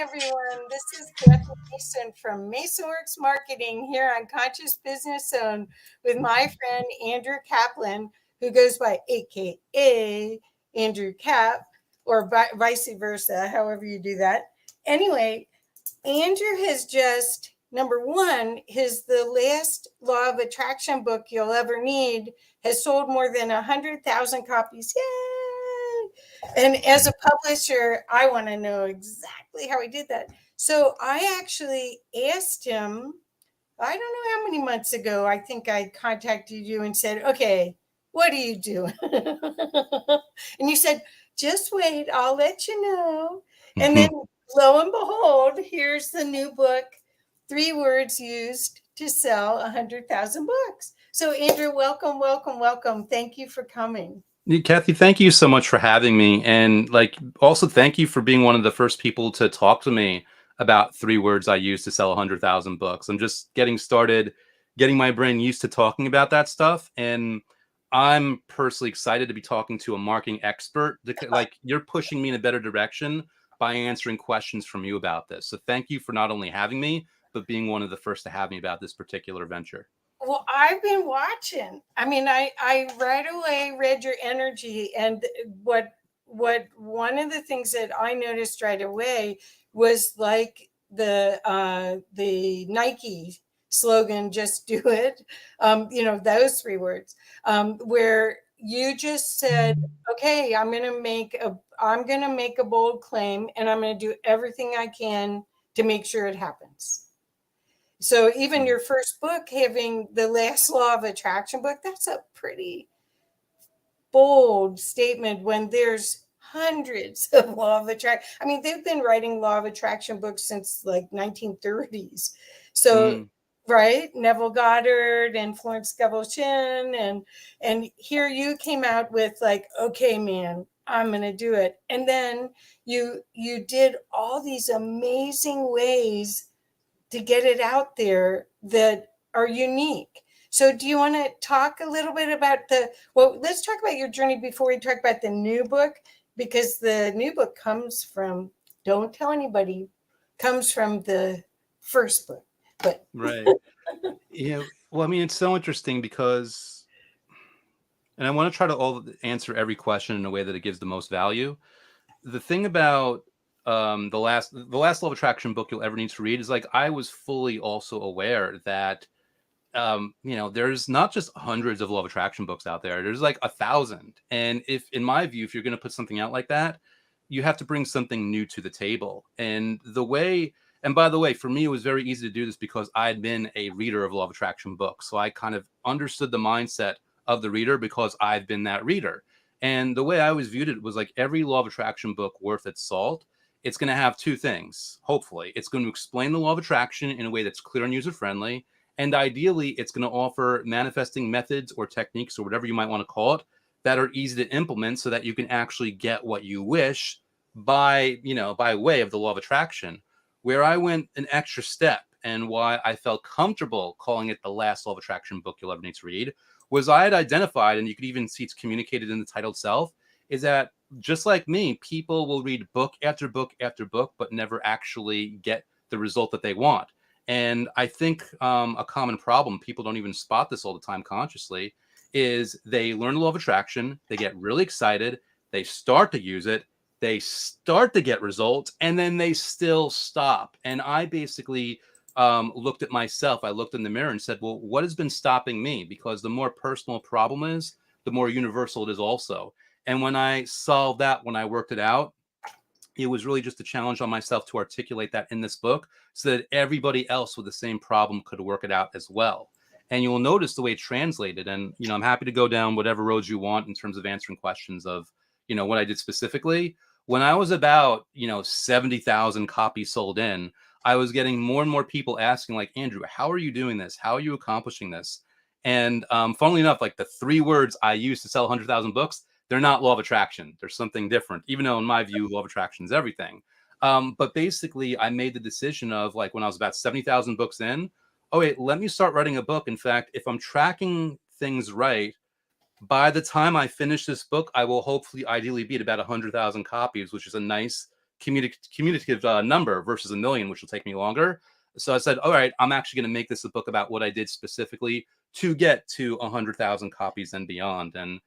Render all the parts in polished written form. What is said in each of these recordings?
everyone. This is Kathy Mason from MasonWorks Marketing here on Conscious Business Zone with my friend Andrew Kaplan, who goes by AKA Andrew Cap, or vice versa, however you do that. Anyway, Andrew has just, number one, the last Law of Attraction book you'll ever need has sold more than 100,000 copies. Yay! And as a publisher, I want to know exactly how he did that. So I actually asked him, I don't know how many months ago, I think I contacted you and said, okay, what are you doing? And you said, just wait, I'll let you know. And then lo and behold, here's the new book, 3 words used to sell 100,000 books. So Andrew, welcome, welcome, welcome. Thank you for coming. Kathy, thank you so much for having me. And also thank you for being one of the first people to talk to me about 3 words I use to sell 100,000 books. I'm just getting started, getting my brain used to talking about that stuff. And I'm personally excited to be talking to a marketing expert. You're pushing me in a better direction by answering questions from you about this. So thank you for not only having me, but being one of the first to have me about this particular venture. Well, I've been watching. I mean, I right away read your energy, and what one of the things that I noticed right away was like the Nike slogan, "Just do it." Those 3 words, where you just said, "Okay, I'm gonna make a bold claim, and I'm gonna do everything I can to make sure it happens." So even your first book, having the last Law of Attraction book, that's a pretty bold statement when there's hundreds of Law of Attraction. I mean, they've been writing Law of Attraction books since like 1930s. So, right? Neville Goddard and Florence Scovel Shinn. And here you came out with like, okay, man, I'm going to do it. And then you did all these amazing ways to get it out there that are unique. So do you want to talk a little bit about let's talk about your journey before we talk about the new book, because the new book comes from, don't tell anybody, comes from the first book. But right. Yeah. Well, I mean, it's so interesting because, and I want to try to answer every question in a way that it gives the most value. The thing about the last Law of Attraction book you'll ever need to read is I was fully also aware that there's not just hundreds of Law of Attraction books out there. There's 1,000. And in my view, if you're going to put something out like that, you have to bring something new to the table. And by the way, for me, it was very easy to do this because I had been a reader of Law of Attraction books. So I kind of understood the mindset of the reader because I've been that reader. And the way I always viewed it was every Law of Attraction book worth its salt, it's going to have 2 things. Hopefully, it's going to explain the Law of Attraction in a way that's clear and user-friendly. And ideally, it's going to offer manifesting methods or techniques or whatever you might want to call it that are easy to implement so that you can actually get what you wish by way of the Law of Attraction. Where I went an extra step and why I felt comfortable calling it the last Law of Attraction book you'll ever need to read was I had identified, and you could even see it's communicated in the title itself, is that just like me, people will read book after book after book, but never actually get the result that they want. And I think a common problem, people don't even spot this all the time consciously, is they learn the Law of Attraction, they get really excited, they start to use it, they start to get results, and then they still stop. And I basically looked at myself, I looked in the mirror and said, well, what has been stopping me? Because the more personal a problem is, the more universal it is also. And when I solved that, when I worked it out, it was really just a challenge on myself to articulate that in this book so that everybody else with the same problem could work it out as well. And you'll notice the way it translated. And, I'm happy to go down whatever roads you want in terms of answering questions of, what I did specifically. When I was about, 70,000 copies sold in, I was getting more and more people asking Andrew, how are you doing this? How are you accomplishing this? And funnily enough, the 3 words I used to sell 100,000 books, they're not Law of Attraction. There's something different, even though in my view, Law of Attraction is everything. But basically, I made the decision of when I was about 70,000 books in, oh, wait, let me start writing a book. In fact, if I'm tracking things right, by the time I finish this book, I will hopefully ideally be at about 100,000 copies, which is a nice communicative number versus a million, which will take me longer. So I said, all right, I'm actually going to make this a book about what I did specifically to get to 100,000 copies and beyond. And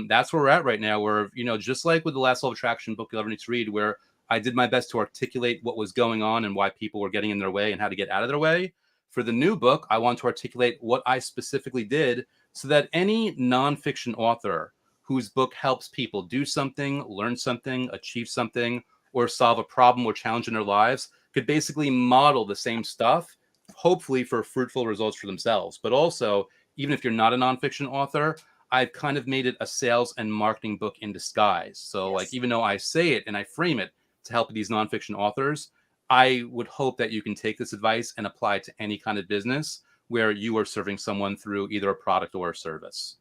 that's where we're at right now, where, just like with the Last Law of Attraction book you'll ever need to read, where I did my best to articulate what was going on and why people were getting in their way and how to get out of their way. For the new book, I want to articulate what I specifically did so that any nonfiction author whose book helps people do something, learn something, achieve something, or solve a problem or challenge in their lives could basically model the same stuff, hopefully for fruitful results for themselves. But also, even if you're not a nonfiction author, I've kind of made it a sales and marketing book in disguise. So Yes. like, even though I say it and I frame it to help these nonfiction authors, I would hope that you can take this advice and apply it to any kind of business where you are serving someone through either a product or a service.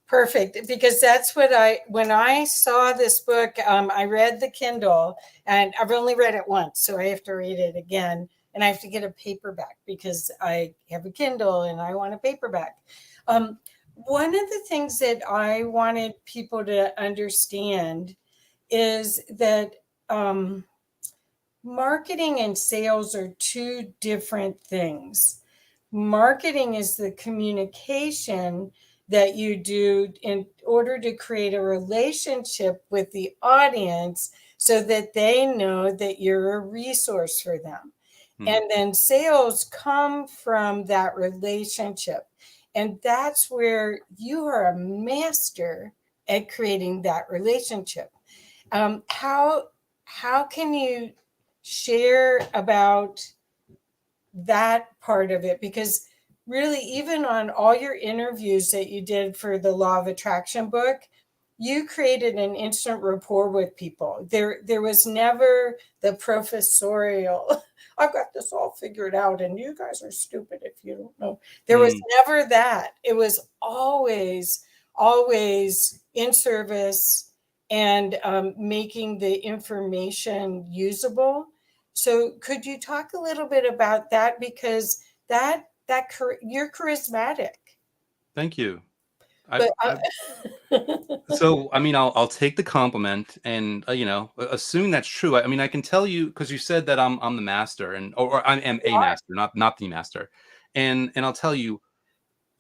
Perfect, because that's what when I saw this book, I read the Kindle, and I've only read it once, so I have to read it again, and I have to get a paperback because I have a Kindle and I want a paperback. One of the things that I wanted people to understand is that marketing and sales are two different things. Marketing is the communication that you do in order to create a relationship with the audience so that they know that you're a resource for them. And then sales come from that relationship. And that's where you are a master at creating that relationship. How can you share about that part of it? Because really, even on all your interviews that you did for the Law of Attraction book, you created an instant rapport with people. There was never the professorial, I've got this all figured out and you guys are stupid if you don't know. There was never that. It was always in service and making the information usable. So could you talk a little bit about that? Because you're charismatic. Thank you. But So, I mean, I'll take the compliment and, assume that's true. I mean, I can tell you, because you said that I'm the master, or I am a master, not the master. And I'll tell you,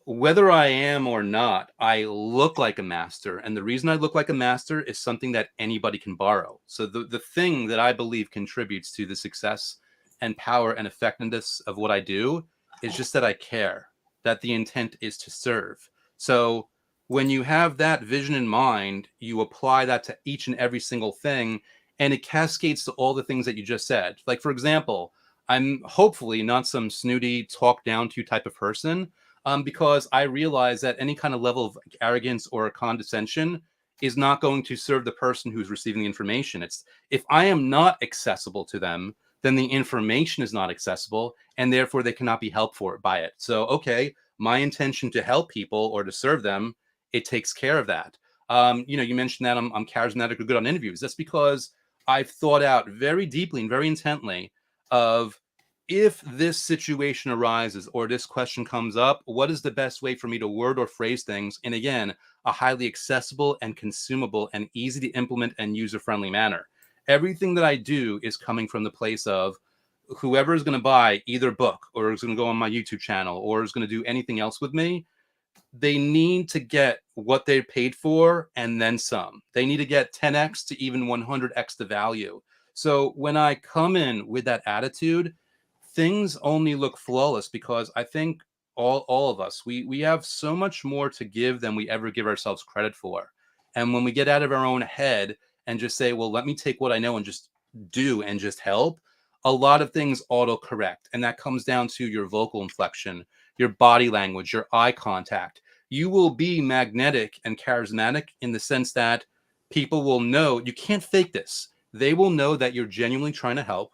whether I am or not, I look like a master. And the reason I look like a master is something that anybody can borrow. So the thing that I believe contributes to the success and power and effectiveness of what I do is just that I care, that the intent is to serve. So when you have that vision in mind, you apply that to each and every single thing, and it cascades to all the things that you just said. Like, for example, I'm hopefully not some snooty, talk down to type of person, because I realize that any kind of level of arrogance or condescension is not going to serve the person who's receiving the information. It's, if I am not accessible to them, then the information is not accessible, and therefore they cannot be helped by it. So, okay, my intention to help people or to serve them, it takes care of that. You mentioned that I'm charismatic or good on interviews. That's because I've thought out very deeply and very intently of, if this situation arises or this question comes up, what is the best way for me to word or phrase things in, again, a highly accessible and consumable and easy to implement and user-friendly manner? Everything that I do is coming from the place of, whoever is going to buy either book or is going to go on my YouTube channel or is going to do anything else with me, they need to get what they paid for and then some. They need to get 10x to even 100x the value. So when I come in with that attitude, things only look flawless, because I think all of us, we have so much more to give than we ever give ourselves credit for. And when we get out of our own head and just say, well, let me take what I know and just do and just help, a lot of things auto-correct. And that comes down to your vocal inflection, your body language, your eye contact. You will be magnetic and charismatic in the sense that people will know you can't fake this. They will know that you're genuinely trying to help.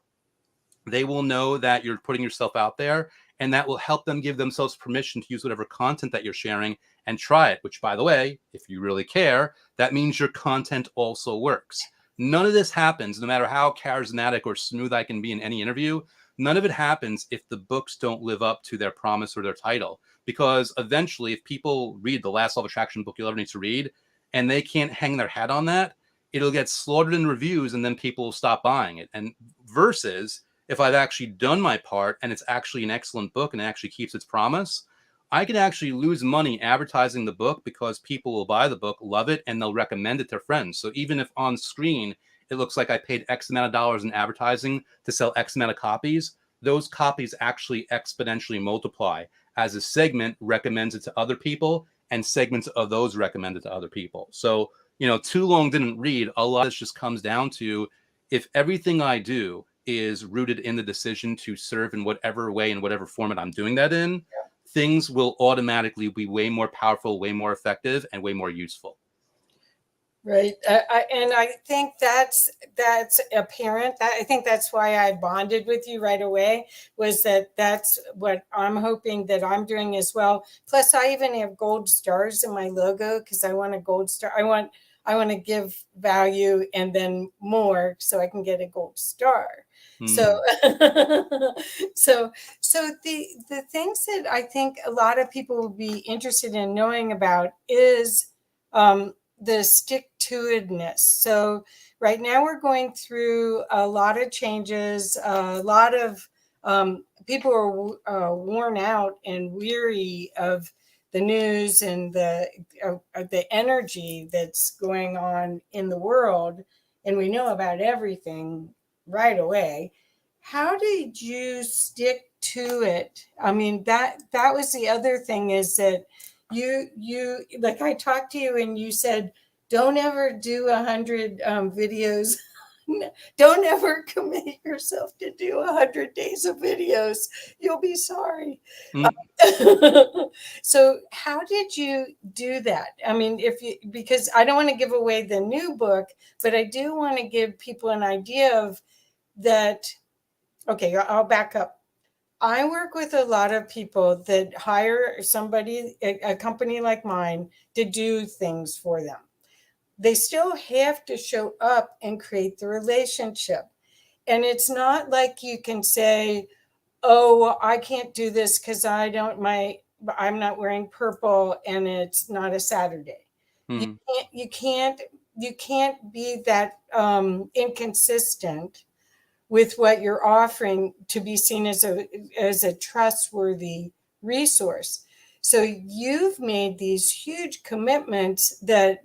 They will know that you're putting yourself out there, and that will help them give themselves permission to use whatever content that you're sharing and try it, which, by the way, if you really care, that means your content also works. None of this happens, no matter how charismatic or smooth I can be in any interview, none of it happens if the books don't live up to their promise or their title. Because eventually, if people read the Last Law of Attraction book you'll ever need to read, and they can't hang their hat on that, it'll get slaughtered in reviews and then people will stop buying it. And versus if I've actually done my part and it's actually an excellent book and it actually keeps its promise, I can actually lose money advertising the book because people will buy the book, love it, and they'll recommend it to friends. So even if on screen it looks like I paid X amount of dollars in advertising to sell X amount of copies, those copies actually exponentially multiply as a segment recommends it to other people and segments of those recommend it to other people. So, too long didn't read. A lot of this just comes down to if everything I do is rooted in the decision to serve in whatever way, in whatever format I'm doing that in, things will automatically be way more powerful, way more effective, and way more useful. Right. And I think that's apparent. I think that's why I bonded with you right away, was that's what I'm hoping that I'm doing as well. Plus, I even have gold stars in my logo because I want a gold star. I want to give value and then more so I can get a gold star. So, so the things that I think a lot of people will be interested in knowing about is the stick to itness. So right now we're going through a lot of changes. A lot of people are worn out and weary of the news and the energy that's going on in the world, and we know about everything right away. How did you stick to it? I mean, that was the other thing, is that you like, I talked to you and you said, don't ever do 100 videos. Don't ever commit yourself to do 100 days of videos. You'll be sorry. So how did you do that? I mean, because I don't want to give away the new book, but I do want to give people an idea of that. Okay, I'll back up. I work with a lot of people that hire somebody, a company like mine, to do things for them. They still have to show up and create the relationship. And it's not like you can say, oh, well, I can't do this because I'm not wearing purple and it's not a Saturday. You can't be that inconsistent with what you're offering to be seen as a trustworthy resource. So you've made these huge commitments that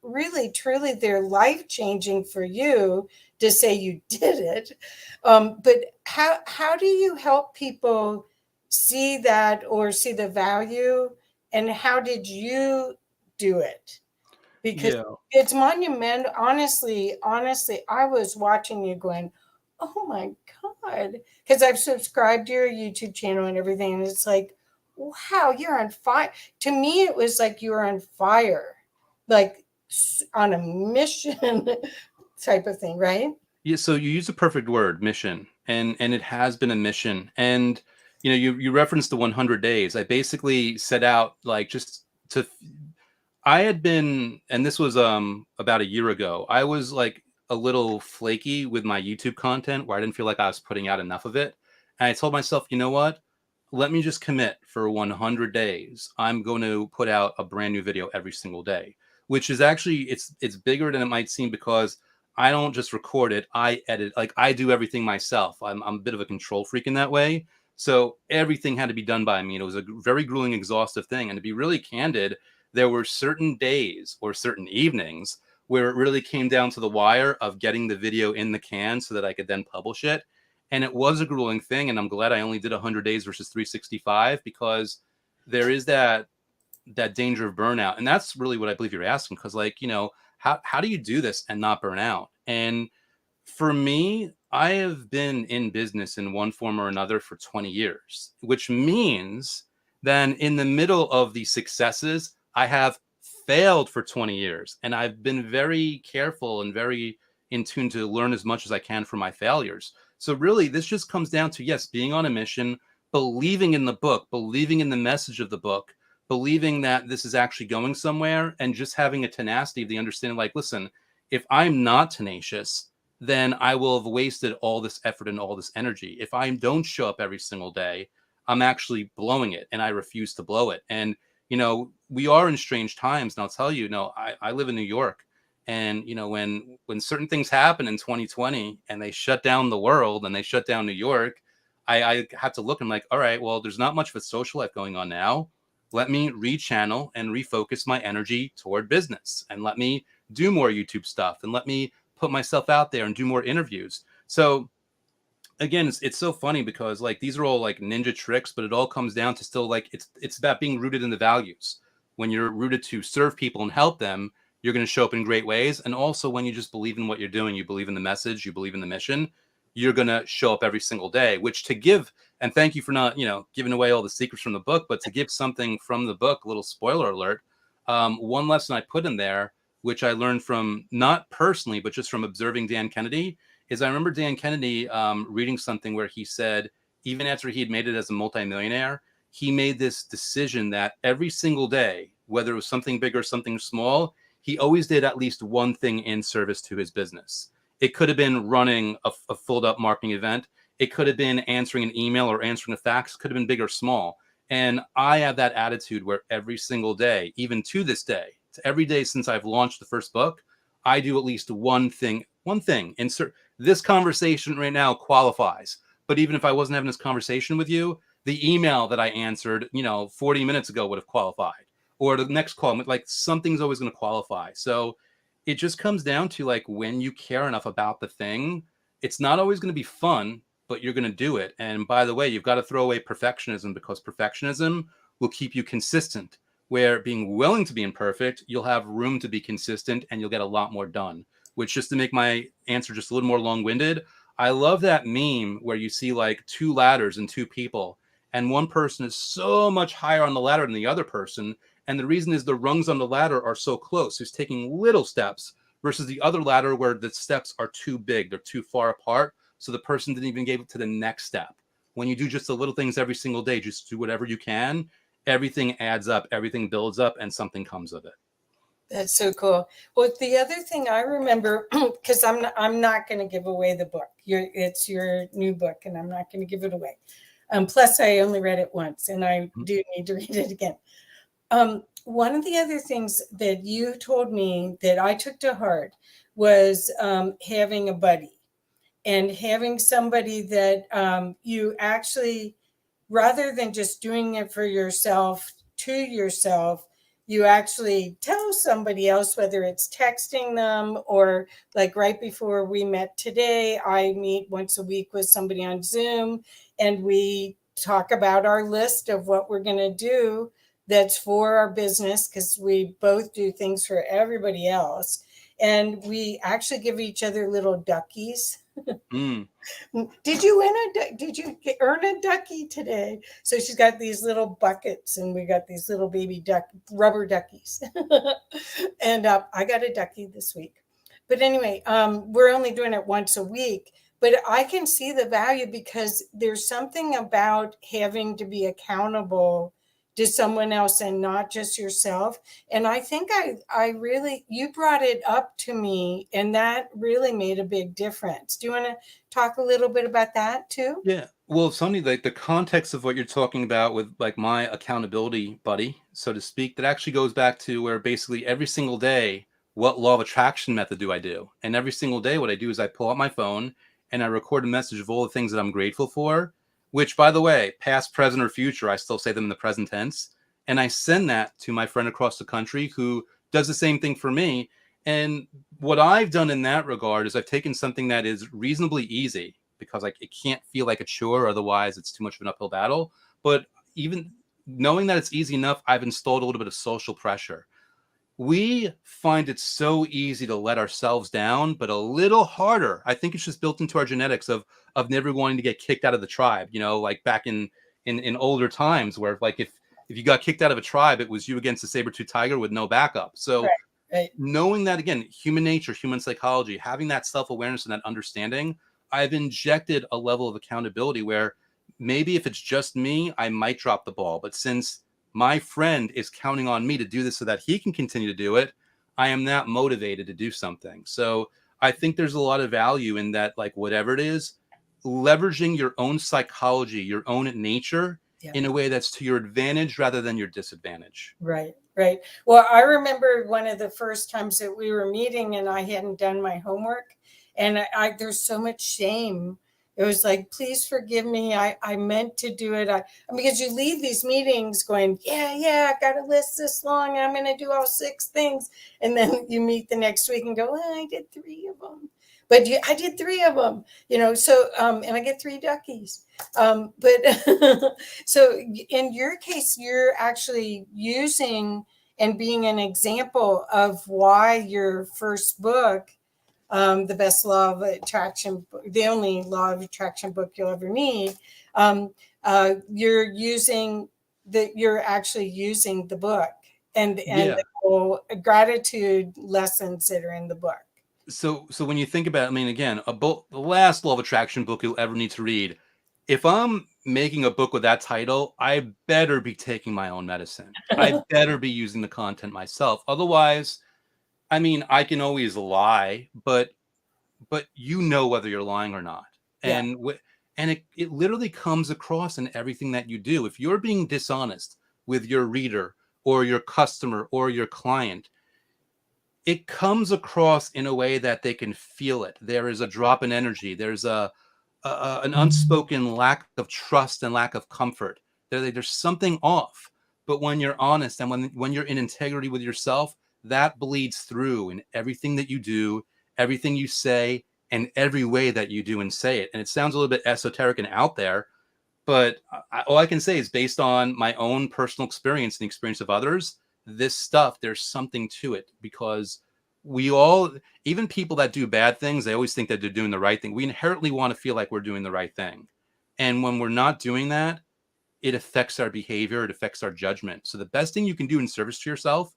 really, truly, they're life-changing for you to say you did it. But how do you help people see that or see the value? And how did you do it? Because it's monumental. Honestly, I was watching you going, oh my God. Because I've subscribed to your YouTube channel and everything. And it's like, wow, you're on fire. To me, it was like you were on fire, like on a mission type of thing, right? Yeah, so you use the perfect word, mission, and it has been a mission. And you referenced the 100 days. I basically set out like just to. I had been, and this was about a year ago. I was like a little flaky with my YouTube content, where I didn't feel like I was putting out enough of it. And I told myself, you know what? Let me just commit for 100 days. I'm going to put out a brand new video every single day, which is actually it's bigger than it might seem because I don't just record it, I edit. Like I do everything myself. I'm a bit of a control freak in that way. So everything had to be done by me. And it was a very grueling, exhaustive thing. And to be really candid, there were certain days or certain evenings where it really came down to the wire of getting the video in the can so that I could then publish it. And it was a grueling thing. And I'm glad I only did 100 days versus 365, because there is that danger of burnout. And that's really what I believe you're asking. Because how do you do this and not burn out? And for me, I have been in business in one form or another for 20 years, which means then in the middle of the successes, I have failed for 20 years. And I've been very careful and very in tune to learn as much as I can from my failures. So really, this just comes down to, yes, being on a mission, believing in the book, believing in the message of the book, believing that this is actually going somewhere, and just having a tenacity of the understanding, like, listen, if I'm not tenacious, then I will have wasted all this effort and all this energy. If I don't show up every single day, I'm actually blowing it, and I refuse to blow it. And we are in strange times. And I'll tell you, I live in New York. And when certain things happen in 2020 and they shut down the world and they shut down New York, I have to look and like, all right, well, there's not much of a social life going on now. Let me rechannel and refocus my energy toward business, and let me do more YouTube stuff, and let me put myself out there and do more interviews. So again, it's so funny because like these are all like ninja tricks, but it all comes down to still like it's about being rooted in the values. When you're rooted to serve people and help them, you're going to show up in great ways. And also when you just believe in what you're doing, you believe in the message, you believe in the mission, you're going to show up every single day. Which to give, and thank you for not giving away all the secrets from the book, but to give something from the book, a little spoiler alert. One lesson I put in there, which I learned from not personally, but just from observing Dan Kennedy, is I remember Dan Kennedy reading something where he said, even after he had made it as a multimillionaire, he made this decision that every single day, whether it was something big or something small, he always did at least one thing in service to his business. It could have been running a filled up marketing event. It could have been answering an email or answering a fax. It could have been big or small. And I have that attitude where every single day, even to this day, to every day since I've launched the first book, I do at least one thing. Insert this conversation right now qualifies. But even if I wasn't having this conversation with you, the email that I answered, 40 minutes ago would have qualified. Or the next call, like something's always going to qualify. So it just comes down to like when you care enough about the thing, it's not always going to be fun, but you're going to do it. And by the way, you've got to throw away perfectionism, because perfectionism will keep you consistent. Where being willing to be imperfect, you'll have room to be consistent and you'll get a lot more done. Which, just to make my answer just a little more long-winded, I love that meme where you see like two ladders and two people, and one person is so much higher on the ladder than the other person. And the reason is the rungs on the ladder are so close. He's taking little steps versus the other ladder where the steps are too big. They're too far apart. So the person didn't even get to the next step. When you do just the little things every single day, just do whatever you can, everything adds up, everything builds up, and something comes of it. That's so cool. Well, the other thing I remember, because I'm not going to give away the book. It's your new book, and I'm not going to give it away. Plus, I only read it once, and I do need to read it again. One of the other things that you told me that I took to heart was having a buddy, and having somebody that you actually, rather than just doing it for yourself, to yourself, you actually tell somebody else, whether it's texting them or like right before we met today, I meet once a week with somebody on Zoom, and we talk about our list of what we're going to do that's for our business, because we both do things for everybody else. And we actually give each other little duckies. Mm. Did you earn a ducky today? So she's got these little buckets, and we got these little baby rubber duckies. And I got a ducky this week. But anyway, we're only doing it once a week. But I can see the value, because there's something about having to be accountable to someone else and not just yourself. And I think I really, you brought it up to me, and that really made a big difference. Do you want to talk a little bit about that too? Yeah. Well, Sonny, like the context of what you're talking about with like my accountability buddy, so to speak, that actually goes back to where basically every single day, what law of attraction method do I do? And every single day, what I do is I pull out my phone and I record a message of all the things that I'm grateful for, which, by the way, past, present, or future, I still say them in the present tense. And I send that to my friend across the country who does the same thing for me. And what I've done in that regard is I've taken something that is reasonably easy, because like it can't feel like a chore, otherwise it's too much of an uphill battle. But even knowing that it's easy enough, I've installed a little bit of social pressure. We find it so easy to let ourselves down, but a little harder. I think it's just built into our genetics of never wanting to get kicked out of the tribe. Like back in older times, where like if you got kicked out of a tribe, it was you against a saber-tooth tiger with no backup. So Right. knowing that, again, human nature, human psychology, having that self-awareness and that understanding, I've injected a level of accountability where maybe if it's just me, I might drop the ball. But since my friend is counting on me to do this so that he can continue to do it, I am that motivated to do something. So I think there's a lot of value in that, like whatever it is, leveraging your own psychology, your own nature, Yeah. in a way that's to your advantage rather than your disadvantage. Right. Right. Well, I remember one of the first times that we were meeting and I hadn't done my homework. And there's so much shame. It was like, please forgive me. I meant to do it. Because you leave these meetings going, yeah, I got a list this long. I'm going to do all 6 things. And then you meet the next week and go, I did 3 of them. But I did 3 of them, so, and I get 3 duckies. But so in your case, you're actually using and being an example of why your first book, the best law of attraction, the only law of attraction book you'll ever need, you're actually using the book and Yeah. the whole gratitude lessons that are in the book. So when you think about, I mean, again, the last law of attraction book you'll ever need to read. If I'm making a book with that title, I better be taking my own medicine. I better be using the content myself. Otherwise, I mean, I can always lie, but you know whether you're lying or not. Yeah. And it literally comes across in everything that you do. If you're being dishonest with your reader or your customer or your client, it comes across in a way that they can feel it. There is a drop in energy. There's an unspoken lack of trust and lack of comfort. There's something off. But when you're honest and when you're in integrity with yourself, that bleeds through in everything that you do, everything you say, and every way that you do and say it. And it sounds a little bit esoteric and out there, but all I can say is based on my own personal experience and the experience of others, this stuff, there's something to it, because we all, even people that do bad things, they always think that they're doing the right thing. We inherently want to feel like we're doing the right thing. And when we're not doing that, it affects our behavior. It affects our judgment. So the best thing you can do in service to yourself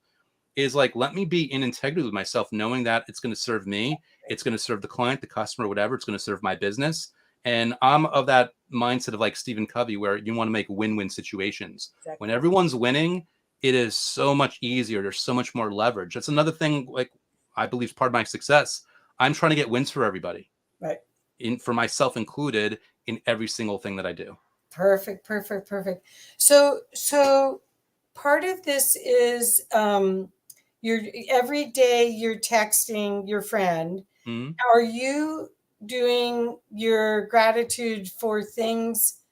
is like, let me be in integrity with myself, knowing that it's going to serve me. It's going to serve the client, the customer, whatever. It's going to serve my business. And I'm of that mindset of like Stephen Covey, where you want to make win-win situations. Exactly. When everyone's winning, it is so much easier. There's so much more leverage. That's another thing, like, I believe is part of my success. I'm trying to get wins for everybody, Right. for myself included, in every single thing that I do. Perfect. So part of this is you're every day you're texting your friend. Mm-hmm. Are you doing your gratitude for things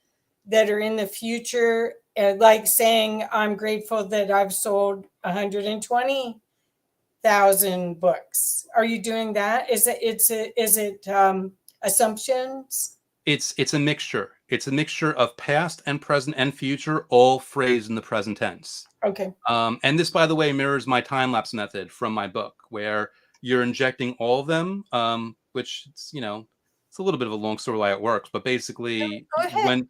that are in the future, like saying I'm grateful that I've sold 120,000 books? Are you doing that? Is it assumptions? It's a mixture. It's a mixture of past and present and future, all phrased in the present tense. Okay. And this, by the way, mirrors my time lapse method from my book, where you're injecting all of them, which it's a little bit of a long story why it works, but basically, Go ahead.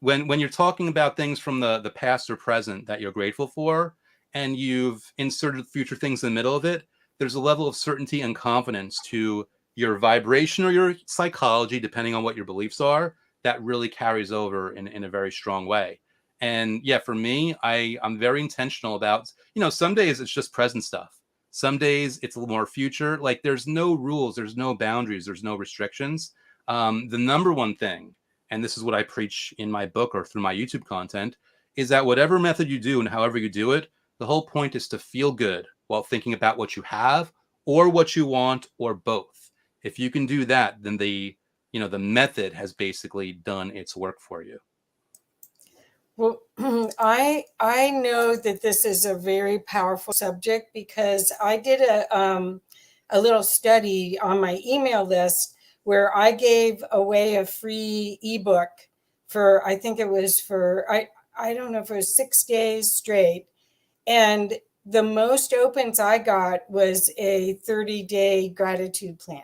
when you're talking about things from the past or present that you're grateful for, and you've inserted future things in the middle of it, there's a level of certainty and confidence to your vibration or your psychology, depending on what your beliefs are, that really carries over in a very strong way. And yeah, for me, I'm very intentional about, some days it's just present stuff. Some days it's a little more future. Like, there's no rules, there's no boundaries, there's no restrictions. The number one thing, and this is what I preach in my book or through my YouTube content, is that whatever method you do and however you do it, the whole point is to feel good while thinking about what you have or what you want, or both. If you can do that, then the method has basically done its work for you. Well, I know that this is a very powerful subject because I did a little study on my email list where I gave away a free ebook for, I think it was for, I don't know if it was 6 days straight. And the most opens I got was a 30-day gratitude plan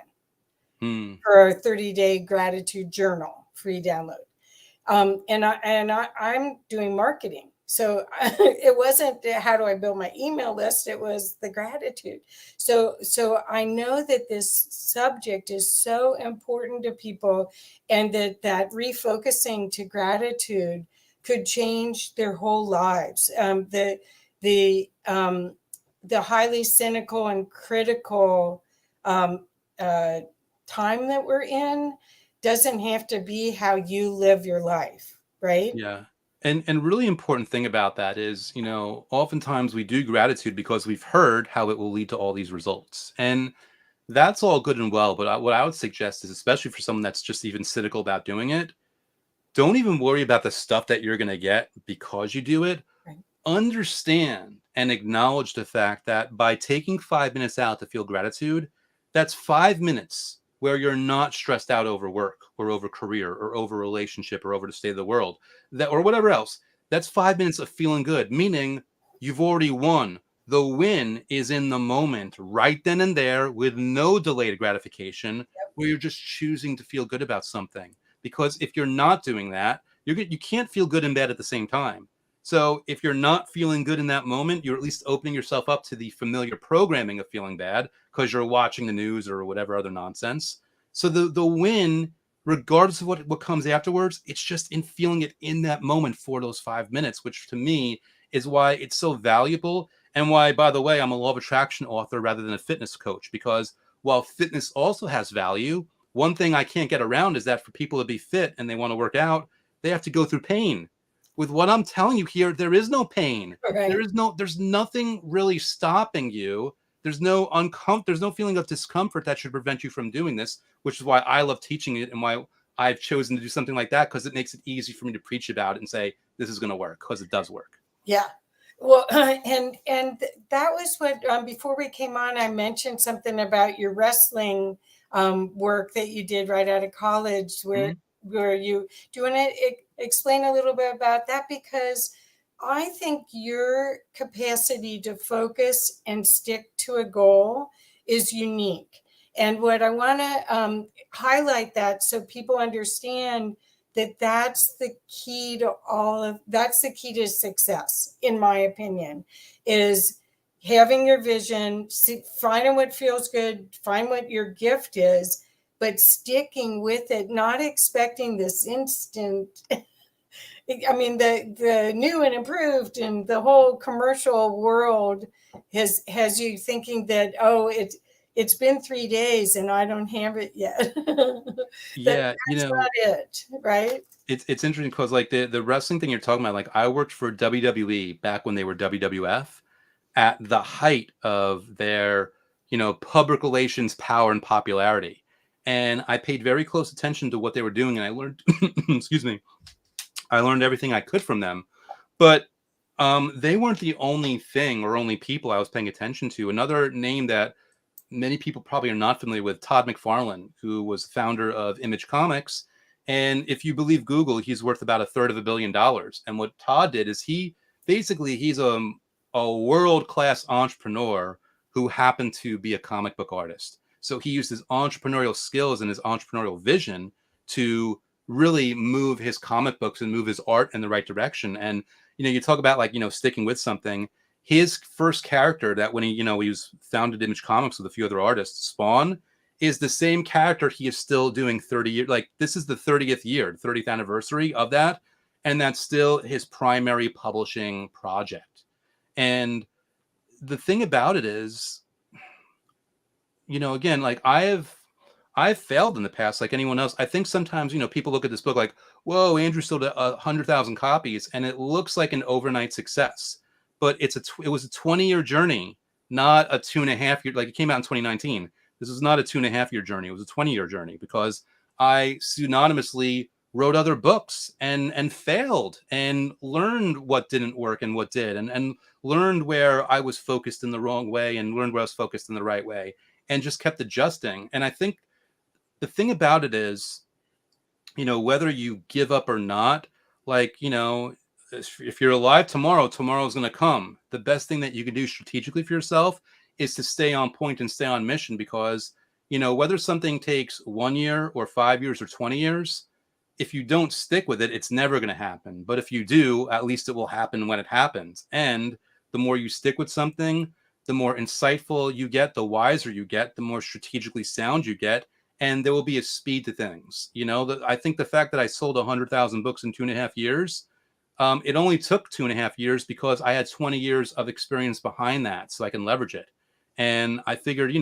or a 30-day gratitude journal, free download. I'm doing marketing. So it wasn't how do I build my email list? It was the gratitude. So I know that this subject is so important to people, and that refocusing to gratitude could change their whole lives. The highly cynical and critical um, time that we're in doesn't have to be how you live your life, right? Yeah. And really important thing about that is, oftentimes we do gratitude because we've heard how it will lead to all these results. And that's all good and well, but what I would suggest is, especially for someone that's just even cynical about doing it, don't even worry about the stuff that you're going to get because you do it. Right. Understand and acknowledge the fact that by taking 5 minutes out to feel gratitude, that's 5 minutes where you're not stressed out over work or over career or over relationship or over the state of the world, that or whatever else. That's 5 minutes of feeling good, meaning you've already won. The win is in the moment, right then and there, with no delayed gratification, where you're just choosing to feel good about something. Because if you're not doing that, you can't feel good and bad at the same time. So if you're not feeling good in that moment, you're at least opening yourself up to the familiar programming of feeling bad because you're watching the news or whatever other nonsense. So the win, regardless of what comes afterwards, it's just in feeling it in that moment for those 5 minutes, which to me is why it's so valuable. And why, by the way, I'm a law of attraction author rather than a fitness coach, because while fitness also has value, one thing I can't get around is that for people to be fit and they want to work out, they have to go through pain. With what I'm telling you here, there is no pain. Right. There's nothing really stopping you. There's no feeling of discomfort that should prevent you from doing this, which is why I love teaching it and why I've chosen to do something like that, because it makes it easy for me to preach about it and say, this is going to work, because it does work. Yeah. Well, and that was what before we came on, I mentioned something about your wrestling work that you did right out of college, where you do you want to explain a little bit about that? Because I think your capacity to focus and stick to a goal is unique. And what I want to highlight that so people understand that that's the key to that's the key to success, in my opinion, is having your vision, finding what feels good, find what your gift is, but sticking with it, not expecting this instant. I mean, the new and improved and the whole commercial world has you thinking that, oh, it's been 3 days and I don't have it yet. Yeah, That's not it, right? it's interesting because like the wrestling thing you're talking about, like I worked for WWE back when they were WWF at the height of their, public relations power and popularity. And I paid very close attention to what they were doing, and I learned, excuse me, I learned everything I could from them. But they weren't the only thing or only people I was paying attention to. Another name that many people probably are not familiar with, Todd McFarlane, who was founder of Image Comics. And if you believe Google, he's worth about $1/3 billion. And what Todd did is he's a world-class entrepreneur who happened to be a comic book artist. So he used his entrepreneurial skills and his entrepreneurial vision to really move his comic books and move his art in the right direction. And, you talk about like, sticking with something. His first character that when he was founded Image Comics with a few other artists, Spawn, is the same character he is still doing 30 years. Like this is the 30th year, 30th anniversary of that. And that's still his primary publishing project. And the thing about it is, again, like I've failed in the past like anyone else. I think sometimes, people look at this book like, whoa, Andrew sold 100,000 copies and it looks like an overnight success. But it was a 20-year journey, not a 2.5 year. Like it came out in 2019. This was not a 2.5 year journey. It was a 20-year journey because I synonymously wrote other books and failed and learned what didn't work and what did, and learned where I was focused in the wrong way and learned where I was focused in the right way, and just kept adjusting. And I think the thing about it is, whether you give up or not, like, if you're alive tomorrow, tomorrow's going to come. The best thing that you can do strategically for yourself is to stay on point and stay on mission, because, whether something takes 1 year or 5 years or 20 years, if you don't stick with it, it's never going to happen. But if you do, at least it will happen when it happens. And the more you stick with something, the more insightful you get, the wiser you get, the more strategically sound you get, and there will be a speed to things. I think the fact that I sold 100,000 books in 2.5 years, it only took 2.5 years because I had 20 years of experience behind that, so I can leverage it. And I figured,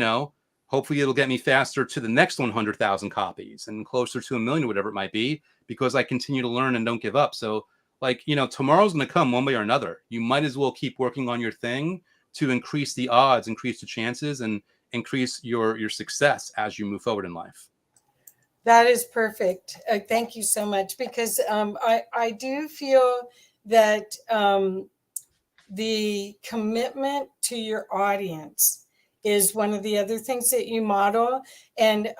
hopefully it'll get me faster to the next 100,000 copies and closer to 1 million, whatever it might be, because I continue to learn and don't give up. So Like, tomorrow's going to come one way or another. You might as well keep working on your thing to increase the odds, increase the chances, and increase your success as you move forward in life. That is perfect. Thank you so much, because I do feel that the commitment to your audience is one of the other things that you model, and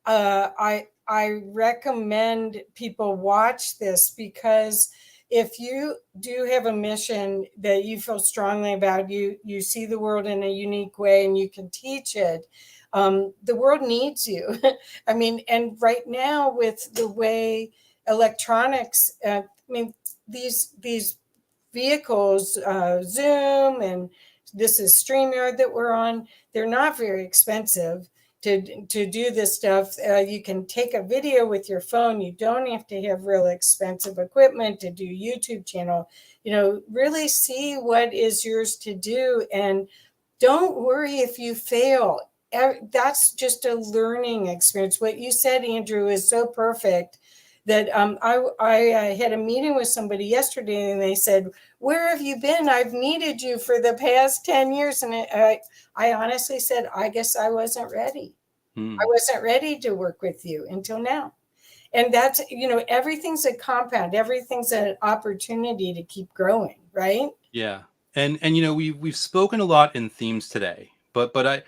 I recommend people watch this, because if you do have a mission that you feel strongly about, you see the world in a unique way and you can teach it. The world needs you. I mean, and right now with the way electronics, I mean, these vehicles, Zoom, and this is StreamYard that we're on. They're not very expensive to do this stuff. You can take a video with your phone. You don't have to have real expensive equipment to do YouTube channel. Really see what is yours to do, and don't worry if you fail. That's just a learning experience. What you said, Andrew, is so perfect. That I had a meeting with somebody yesterday, and they said, "Where have you been? I've needed you for the past 10 years." And I honestly said, "I guess I wasn't ready. I wasn't ready to work with you until now." And that's, everything's a compound. Everything's an opportunity to keep growing, right? Yeah. And we've spoken a lot in themes today, but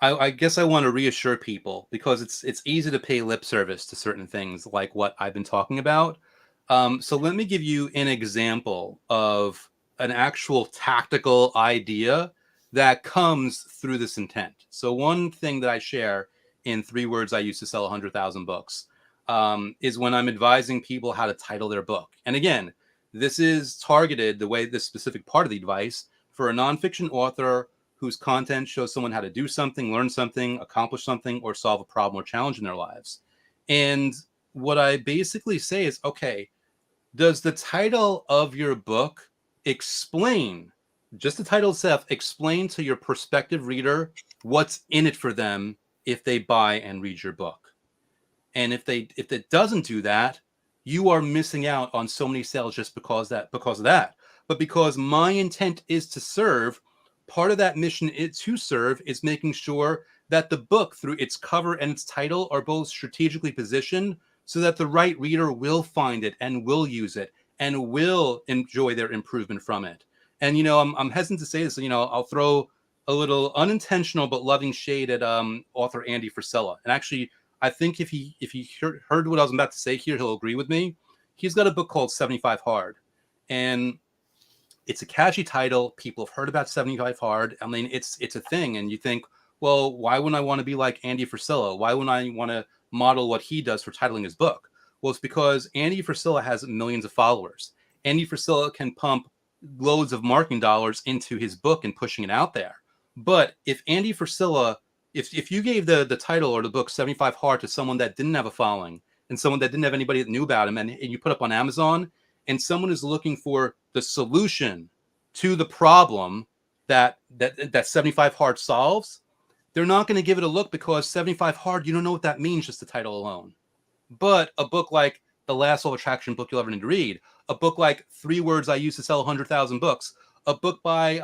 I guess I want to reassure people, because it's easy to pay lip service to certain things like what I've been talking about. So let me give you an example of an actual tactical idea that comes through this intent. So one thing that I share in 3 words I use to sell 100,000 books is when I'm advising people how to title their book. And again, this is targeted, the way this specific part of the advice, for a nonfiction author whose content shows someone how to do something, learn something, accomplish something, or solve a problem or challenge in their lives. And what I basically say is, okay, does the title of your book explain, just the title itself, explain to your prospective reader what's in it for them if they buy and read your book? And if it doesn't do that, you are missing out on so many sales just because of that. But because my intent is to serve, part of that mission is to serve is making sure that the book, through its cover and its title, are both strategically positioned so that the right reader will find it and will use it and will enjoy their improvement from it. And I'm hesitant to say this. I'll throw a little unintentional but loving shade at author Andy Frisella. And actually, I think if he heard what I was about to say here, he'll agree with me. He's got a book called 75 Hard, and it's a catchy title. People have heard about 75 Hard. I mean, it's a thing, and you think, well, why wouldn't I want to be like Andy Frisella? Why wouldn't I want to model what he does for titling his book? Well, it's because Andy Frisella has millions of followers. Andy Frisella can pump loads of marketing dollars into his book and pushing it out there. But if Andy Frisella, if you gave the title or the book 75 Hard to someone that didn't have a following and someone that didn't have anybody that knew about him, and you put up on Amazon, and someone is looking for the solution to the problem that 75 Hard solves, they're not going to give it a look, because 75 Hard, you don't know what that means, just the title alone. But a book like The Last Law of Attraction Book You'll Ever Need to Read, a book like 3 Words I Use to Sell 100,000 Books, a book by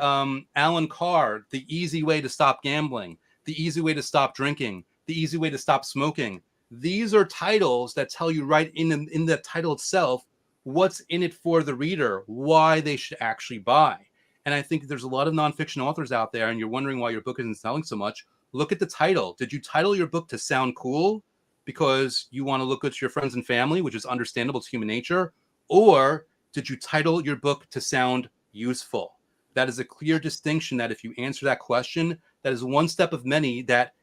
Alan Carr, The Easy Way to Stop Gambling, The Easy Way to Stop Drinking, The Easy Way to Stop Smoking. These are titles that tell you right in the title itself what's in it for the reader, why they should actually buy. And I think there's a lot of nonfiction authors out there, and you're wondering why your book isn't selling so much. Look at the title. Did you title your book to sound cool because you want to look good to your friends and family, which is understandable, to human nature? Or did you title your book to sound useful? That is a clear distinction that if you answer that question, that is one step of many that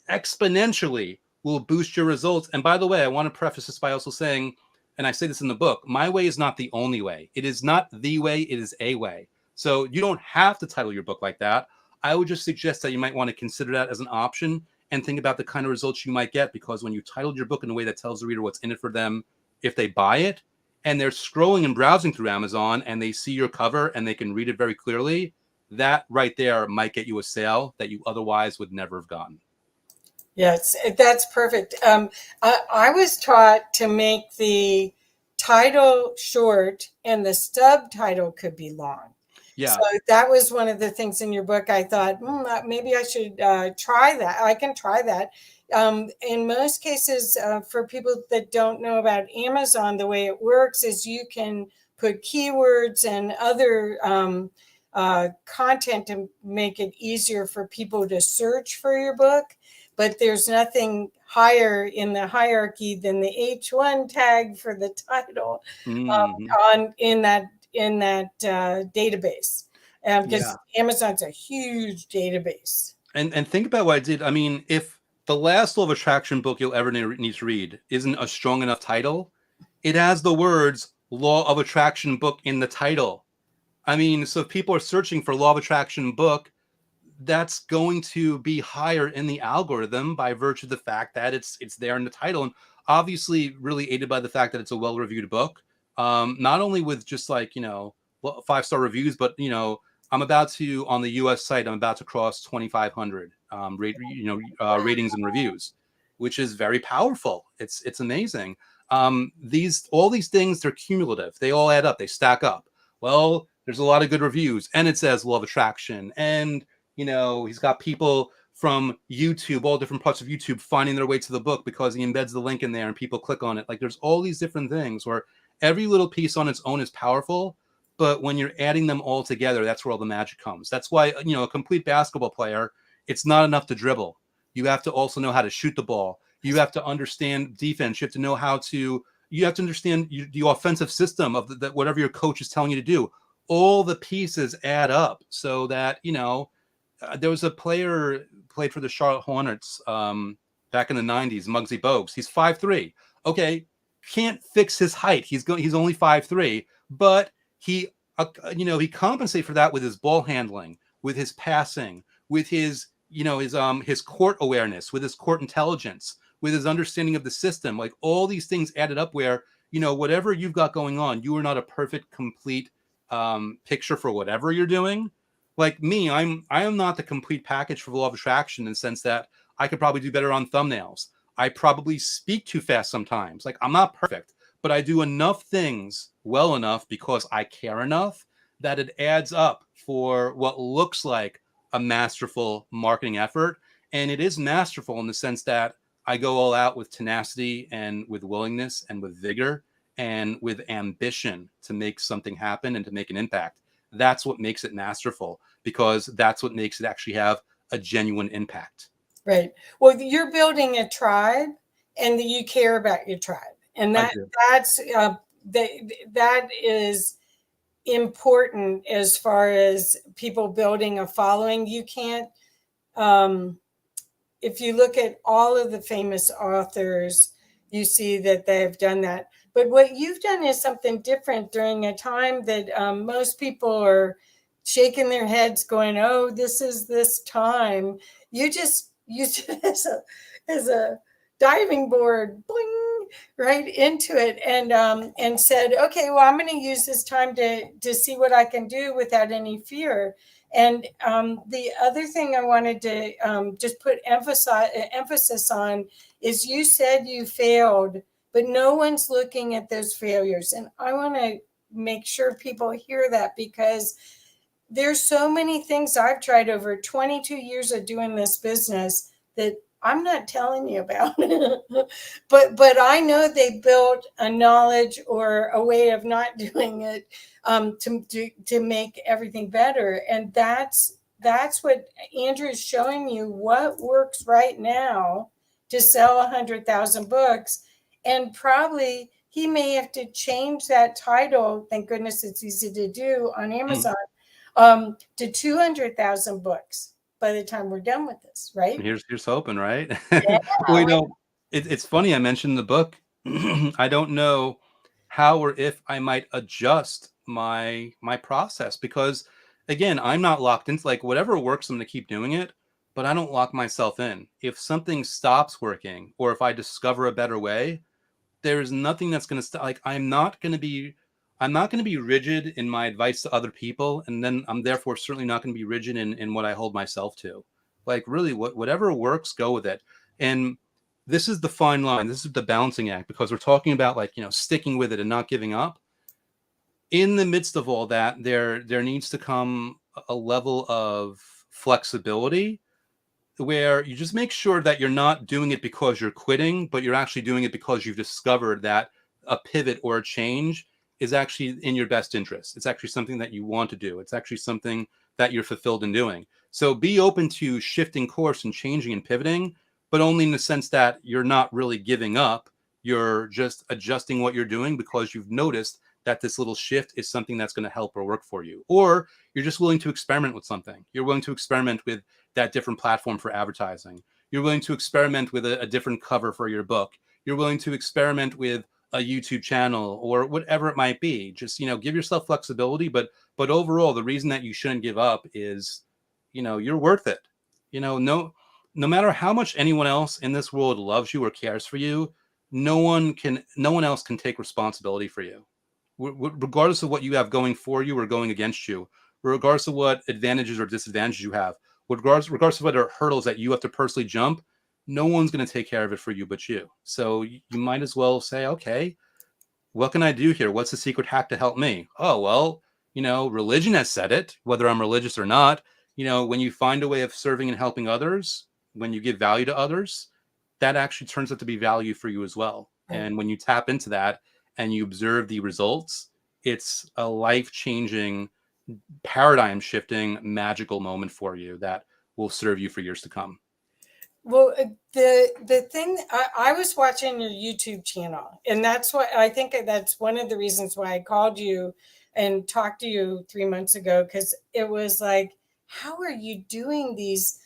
exponentially will boost your results. And by the way, I want to preface this by also saying, and I say this in the book, my way is not the only way. It is not the way, it is a way. So you don't have to title your book like that. I would just suggest that you might want to consider that as an option and think about the kind of results you might get, because when you titled your book in a way that tells the reader what's in it for them if they buy it, and they're scrolling and browsing through Amazon and they see your cover and they can read it very clearly, that right there might get you a sale that you otherwise would never have gotten. Yes, that's perfect. I was taught to make the title short and the subtitle could be long. So Yeah. that was one of the things in your book. I thought maybe I should try that. I can try that. In most cases, for people that don't know about Amazon, the way it works is you can put keywords and other content to make it easier for people to search for your book. But there's nothing higher in the hierarchy than the H1 tag for the title Hmm. in that database, because Yeah. Amazon's a huge database. And think about what I did. I mean, if the last law of attraction book you'll ever need to read isn't a strong enough title, it has the words law of attraction book in the title. I mean, so if people are searching for law of attraction book, that's going to be higher in the algorithm by virtue of the fact that it's there in the title, and obviously really aided by the fact that it's a well-reviewed book. Not only with just like 5-star reviews, but I'm about to on the U.S. site. I'm about to cross 2,500 ratings and reviews, which is very powerful. It's amazing. All these things, they're cumulative. They all add up. They stack up. Well, there's a lot of good reviews, and it says law of attraction, and he's got people from YouTube, all different parts of YouTube, finding their way to the book because he embeds the link in there and people click on it. Like there's all these different things where every little piece on its own is powerful, but when you're adding them all together, that's where all the magic comes. That's why, a complete basketball player, it's not enough to dribble. You have to also know how to shoot the ball. You have to understand defense. You have to know you have to understand the offensive system of whatever your coach is telling you to do. All the pieces add up so that, there was a player played for the Charlotte Hornets back in the 90s, Muggsy Bogues. He's 5'3". Okay, can't fix his height. He's only 5'3", but he he compensates for that with his ball handling, with his passing, with his his court awareness, with his court intelligence, with his understanding of the system. Like all these things added up where whatever you've got going on, you are not a perfect, complete picture for whatever you're doing. Like me, I am not the complete package for law of attraction in the sense that I could probably do better on thumbnails. I probably speak too fast sometimes. Like I'm not perfect, but I do enough things well enough because I care enough that it adds up for what looks like a masterful marketing effort. And it is masterful in the sense that I go all out with tenacity and with willingness and with vigor and with ambition to make something happen and to make an impact. That's what makes it masterful, because that's what makes it actually have a genuine impact. Right. Well, you're building a tribe, and you care about your tribe, and I do. that is important as far as people building a following. You can't. If you look at all of the famous authors, you see that they've done that. But what you've done is something different during a time that most people are shaking their heads going, oh, this is this time. You just used it as a diving board, bling, right into it, and said, okay, well, I'm going to use this time to see what I can do without any fear. And the other thing I wanted to just put emphasis on is you said you failed, but no one's looking at those failures. And I want to make sure people hear that, because there's so many things I've tried over 22 years of doing this business that I'm not telling you about. but I know they built a knowledge or a way of not doing it to make everything better. And that's what Andrew is showing you, what works right now to sell 100,000 books. And probably he may have to change that title. Thank goodness it's easy to do on Amazon, to 200,000 books by the time we're done with this, right? Here's hoping, right? Yeah. Well, it's funny. I mentioned the book. I don't know how or if I might adjust my process, because again, I'm not locked into like whatever works. I'm going to keep doing it, but I don't lock myself in. If something stops working, or if I discover a better way, there's nothing that's going to stop. Like I'm not going to be rigid in my advice to other people, and then I'm therefore certainly not going to be rigid in what I hold myself to. Like really, whatever works, go with it. And this is the fine line. This is the balancing act, because we're talking about, like, sticking with it and not giving up. In the midst of all that, there needs to come a level of flexibility, where you just make sure that you're not doing it because you're quitting, but you're actually doing it because you've discovered that a pivot or a change is actually in your best interest. It's actually something that you want to do. It's actually something that you're fulfilled in doing. So be open to shifting course and changing and pivoting, but only in the sense that you're not really giving up. You're just adjusting what you're doing because you've noticed that this little shift is something that's going to help or work for you. Or you're just willing to experiment with something. You're willing to experiment with that different platform for advertising. You're willing to experiment with a different cover for your book. You're willing to experiment with a YouTube channel or whatever it might be. Just, give yourself flexibility, but overall, the reason that you shouldn't give up is, you're worth it. No matter how much anyone else in this world loves you or cares for you, no one else can take responsibility for you. Regardless of what you have going for you or going against you, regardless of what advantages or disadvantages you have, regardless of what are hurdles that you have to personally jump, no one's going to take care of it for you but you. So you might as well say, okay, what can I do here? What's the secret hack to help me? Oh, well, religion has said it, whether I'm religious or not. When you find a way of serving and helping others, when you give value to others, that actually turns out to be value for you as well. Right. And when you tap into that and you observe the results, it's a life-changing, paradigm shifting, magical moment for you that will serve you for years to come. Well, the thing I was watching your YouTube channel, and that's what I think that's one of the reasons why I called you and talked to you 3 months ago, because it was like, how are you doing these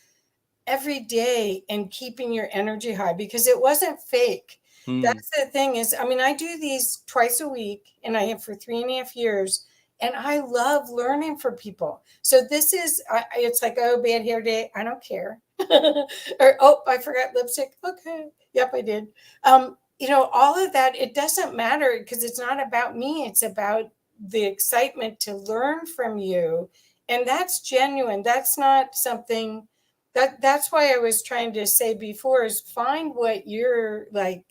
every day and keeping your energy high? Because it wasn't fake. Mm, That's the thing is, I mean, I do these twice a week and I have for 3.5 years, and I love learning from people. So this is, it's like, oh, bad hair day. I don't care. Or, oh, I forgot lipstick. Okay. Yep, I did. All of that, it doesn't matter because it's not about me. It's about the excitement to learn from you. And that's genuine. That's not something that's why I was trying to say before is find what you're like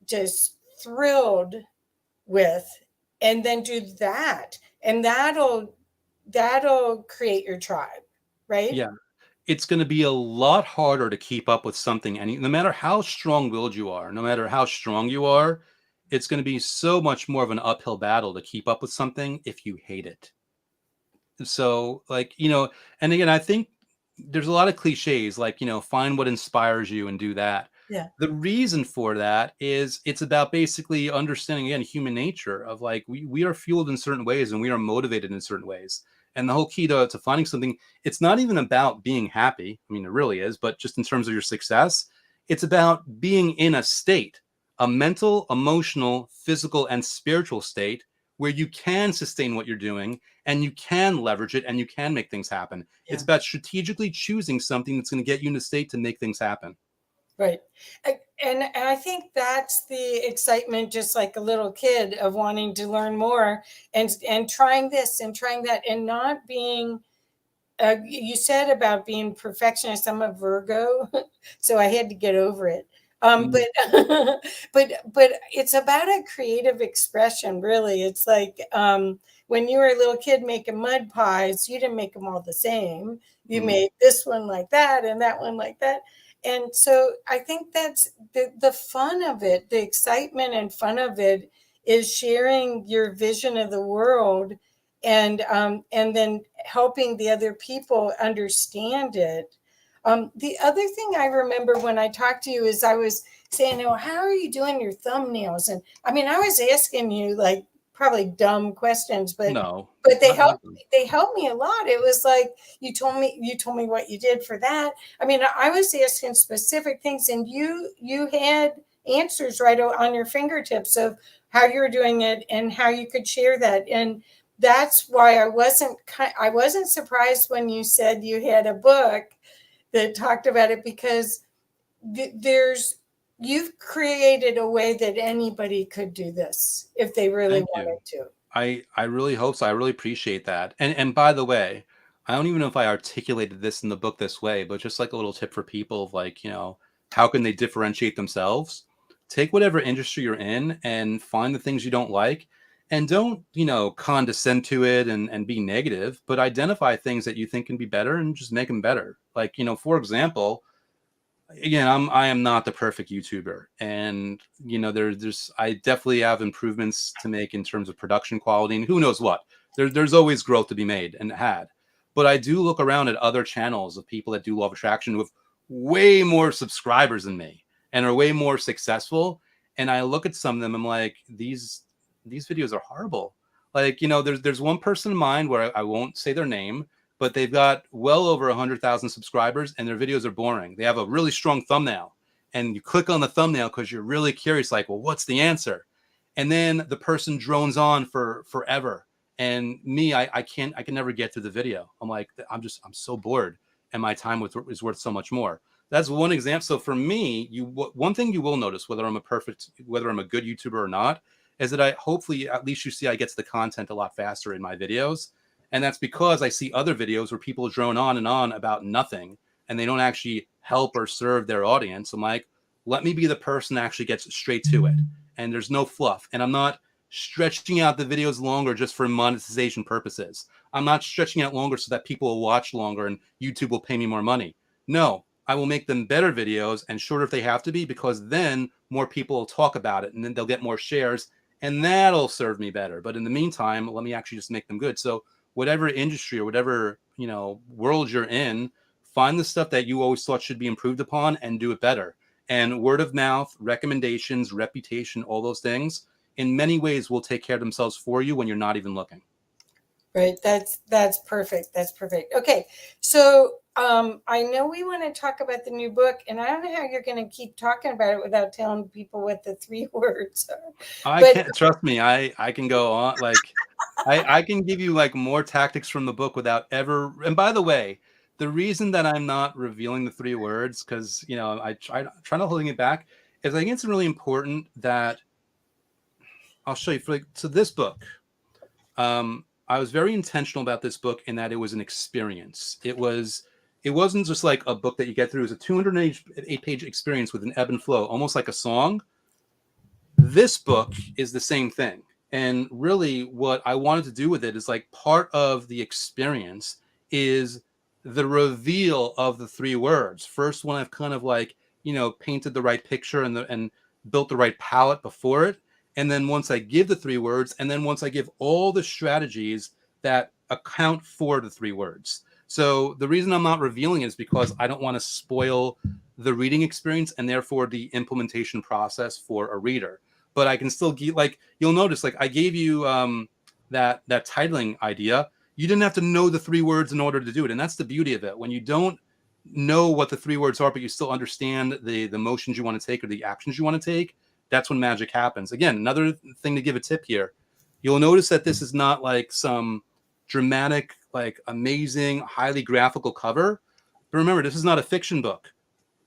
just thrilled with and then do that, and that'll create your tribe, right? yeah. It's going to be a lot harder to keep up with something. And no matter how strong-willed you are, no matter how strong you are, it's going to be so much more of an uphill battle to keep up with something if you hate it. So, like, and again, I think there's a lot of cliches, like, find what inspires you and do that. Yeah. The reason for that is it's about basically understanding, again, human nature of, like, we are fueled in certain ways and we are motivated in certain ways. And the whole key to finding something, it's not even about being happy. I mean, it really is, but just in terms of your success, it's about being in a state, a mental, emotional, physical, and spiritual state where you can sustain what you're doing and you can leverage it and you can make things happen. It's Yeah. about strategically choosing something that's going to get you in a state to make things happen. Right. And I think that's the excitement, just like a little kid of wanting to learn more and trying this and trying that and not being you said about being perfectionist. I'm a Virgo, so I had to get over it. Mm, But but it's about a creative expression, really. It's like when you were a little kid making mud pies, you didn't make them all the same. You mm, made this one like that and that one like that. And so I think that's the fun of it, the excitement and fun of it is sharing your vision of the world and then helping the other people understand it. The other thing I remember when I talked to you is I was saying, "Oh, how are you doing your thumbnails?" And I mean, I was asking you like probably dumb questions, no, but they not helped. really. They helped me a lot. It was like you told me what you did for that. I mean, I was asking specific things, and you had answers right on your fingertips of how you were doing it and how you could share that. And that's why I wasn't surprised when you said you had a book that talked about it because there's you've created a way that anybody could do this if they really Thank you. wanted to. I really hope so. I really appreciate that. And by the way, I don't even know if I articulated this in the book this way, but just like a little tip for people of, like, how can they differentiate themselves? Take whatever industry you're in and find the things you don't like, and don't, condescend to it and be negative, but identify things that you think can be better and just make them better. Like, for example, again, I am not the perfect YouTuber, and there's I definitely have improvements to make in terms of production quality, and who knows what. There's always growth to be made and had, but I do look around at other channels of people that do law of attraction who have way more subscribers than me and are way more successful, and I look at some of them. I'm like, these videos are horrible. Like, there's one person in mind where I won't say their name, but they've got well over 100,000 subscribers, and their videos are boring. They have a really strong thumbnail, and you click on the thumbnail because you're really curious, like, well, what's the answer? And then the person drones on for forever. And me, I can never get through the video. I'm like, I'm so bored, and my time is worth so much more. That's one example. So for me, one thing you will notice, whether I'm a good YouTuber or not, is that hopefully at least you see I get to the content a lot faster in my videos. And that's because I see other videos where people drone on and on about nothing, and they don't actually help or serve their audience. I'm like, let me be the person that actually gets straight to it. And there's no fluff. And I'm not stretching out the videos longer just for monetization purposes. I'm not stretching out longer so that people will watch longer and YouTube will pay me more money. No, I will make them better videos, and shorter if they have to be, because then more people will talk about it, and then they'll get more shares, and that'll serve me better. But in the meantime, let me actually just make them good. So whatever industry or whatever world you're in, find the stuff that you always thought should be improved upon and do it better. And word of mouth, recommendations, reputation, all those things in many ways will take care of themselves for you when you're not even looking. Right. That's perfect. That's perfect. Okay. So I know we want to talk about the new book, and I don't know how you're going to keep talking about it without telling people what the 3 words are. I can't, trust me. I can go on, like, I can give you like more tactics from the book without ever. And by the way, the reason that I'm not revealing the 3 words, because I try not holding it back, is I think it's really important that I'll show you. So this book, I was very intentional about this book in that it was an experience. It wasn't just like a book that you get through. It was a 208-page experience with an ebb and flow, almost like a song. This book is the same thing. And really what I wanted to do with it is, like, part of the experience is the reveal of the 3 words. First, when I've kind of like, painted the right picture and built the right palette before it. And then once I give the 3 words, and then once I give all the strategies that account for the 3 words. So the reason I'm not revealing it is because I don't want to spoil the reading experience and therefore the implementation process for a reader. But I can still give, like, you'll notice, like, I gave you that titling idea. You didn't have to know the 3 words in order to do it. And that's the beauty of it. When you don't know what the 3 words are, but you still understand the motions you want to take or the actions you want to take, that's when magic happens. Again, another thing to give a tip here. You'll notice that this is not like some dramatic, like amazing, highly graphical cover. But remember, this is not a fiction book.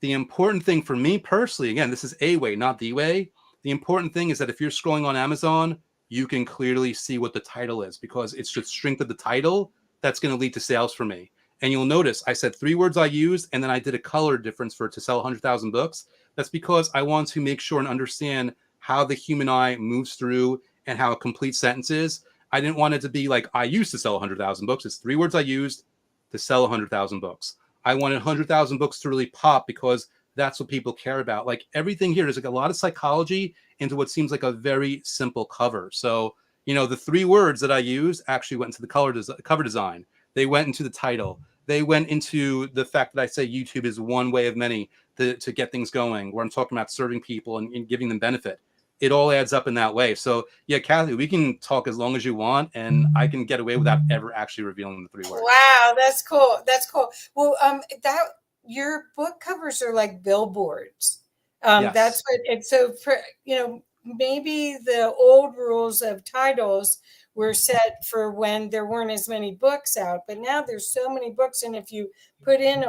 The important thing for me personally, again, this is a way, not the way. The important thing is that if you're scrolling on Amazon, you can clearly see what the title is, because it's the strength of the title that's going to lead to sales for me. And you'll notice I said 3 words I used, and then I did a color difference for it to sell 100,000 books. That's because I want to make sure and understand how the human eye moves through and how a complete sentence is. I didn't want it to be like, I used to sell 100,000 books. It's 3 words I used to sell 100,000 books. I wanted 100,000 books to really pop, because that's what people care about. Like, everything here is like a lot of psychology into what seems like a very simple cover. So, the 3 words that I used actually went into the cover design. They went into the title. They went into the fact that I say YouTube is one way of many to get things going, where I'm talking about serving people and giving them benefit. It all adds up in that way. So yeah, Kathy, we can talk as long as you want, and I can get away without ever actually revealing the 3 words. Wow, that's cool. That's cool. Well, that your book covers are like billboards. Yes. That's what it's so for, maybe the old rules of titles were set for when there weren't as many books out, but now there's so many books. And if you put in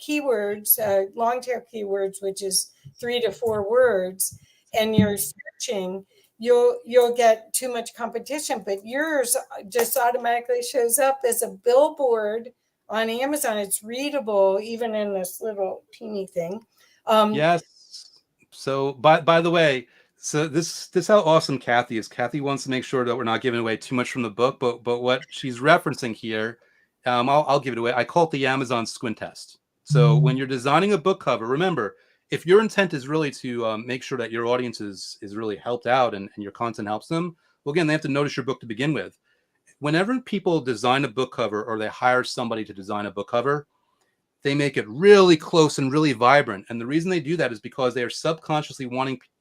keywords, long tail keywords, which is 3 to 4 words, and you're searching, you'll get too much competition. But yours just automatically shows up as a billboard on Amazon. It's readable even in this little teeny thing. Yes. So by the way, so this how awesome Kathy is. Kathy wants to make sure that we're not giving away too much from the book, but what she's referencing here, I'll give it away. I call it the Amazon squint test. So when you're designing a book cover, remember, if your intent is really to make sure that your audience is really helped out and your content helps them, well, again, they have to notice your book to begin with. Whenever people design a book cover or they hire somebody to design a book cover, they make it really close and really vibrant. And the reason they do that is because they are subconsciously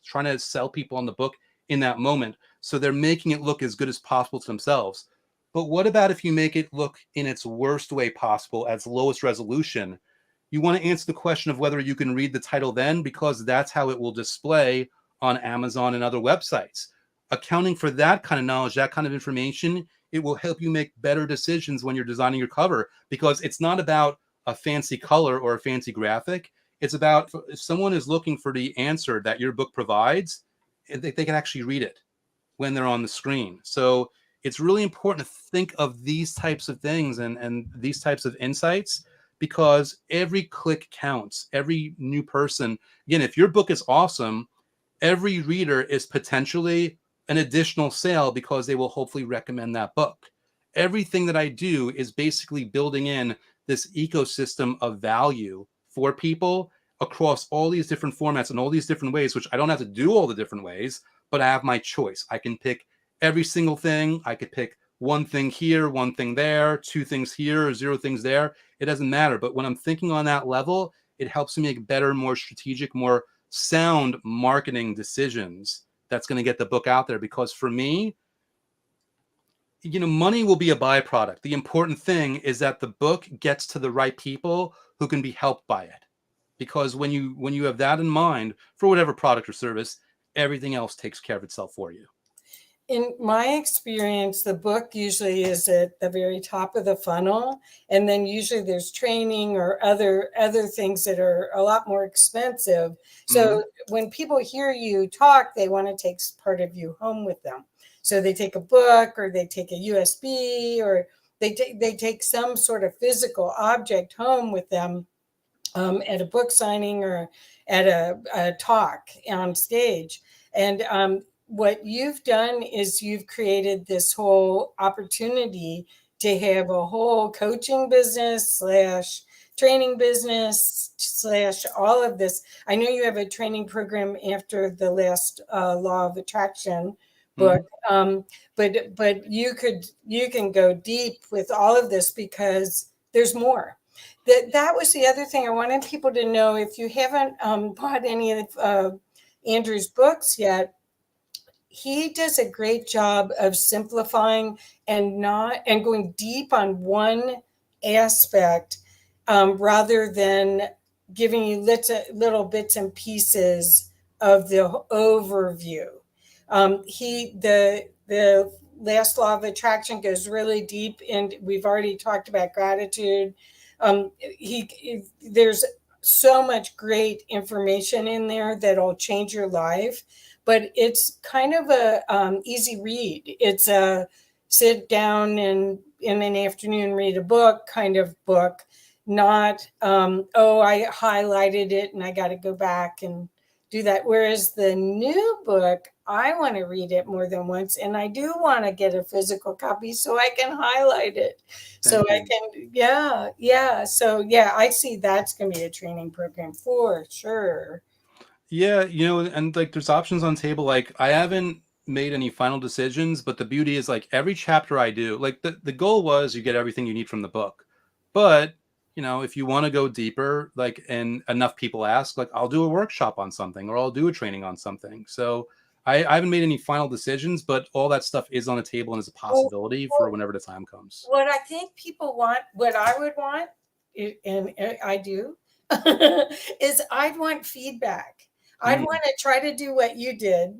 trying to sell people on the book in that moment. So they're making it look as good as possible to themselves. But what about if you make it look in its worst way possible, at its lowest resolution? You want to answer the question of whether you can read the title then, because that's how it will display on Amazon and other websites. Accounting for that kind of knowledge, that kind of information, it will help you make better decisions when you're designing your cover, because it's not about a fancy color or a fancy graphic. It's about, if someone is looking for the answer that your book provides, they can actually read it when they're on the screen. So it's really important to think of these types of things and these types of insights, because every click counts. Every new person, again, if your book is awesome, every reader is potentially an additional sale, because they will hopefully recommend that book. Everything that I do is basically building in this ecosystem of value for people across all these different formats and all these different ways, which I don't have to do all the different ways, but I have my choice. I can pick every single thing. I could pick one thing here, one thing there, two things here, or zero things there. It doesn't matter. But when I'm thinking on that level, it helps me make better, more strategic, more sound marketing decisions that's going to get the book out there. Because for me, money will be a byproduct. The important thing is that the book gets to the right people who can be helped by it. Because when you have that in mind for whatever product or service, everything else takes care of itself for you. In my experience, the book usually is at the very top of the funnel, and then usually there's training or other things that are a lot more expensive. So when people hear you talk, they want to take part of you home with them. So they take a book, or they take a USB, or they take some sort of physical object home with them, at a book signing or at a talk on stage. And what you've done is you've created this whole opportunity to have a whole coaching business slash training business slash all of this. I know you have a training program after the last law of attraction book, but you can go deep with all of this, because there's more. That was the other thing I wanted people to know. If you haven't bought any of Andrew's books yet, he does a great job of simplifying and going deep on one aspect, rather than giving you little bits and pieces of the overview. The last law of attraction goes really deep, and we've already talked about gratitude. There's so much great information in there that'll change your life, but it's kind of a easy read. It's a sit down and in an afternoon read a book kind of book, not I highlighted it and I got to go back and do that. Whereas the new book, I want to read it more than once, and I do want to get a physical copy so I can highlight it. So I can, yeah. So yeah, I see that's going to be a training program for sure. Yeah, and like there's options on table. Like I haven't made any final decisions, but the beauty is like every chapter I do, like the goal was you get everything you need from the book. But, if you want to go deeper, like, and enough people ask, like I'll do a workshop on something or I'll do a training on something. So I haven't made any final decisions, but all that stuff is on the table and is a possibility for whenever the time comes. What I think people want, what I would want, and I do, is I'd want feedback. I'd want to try to do what you did,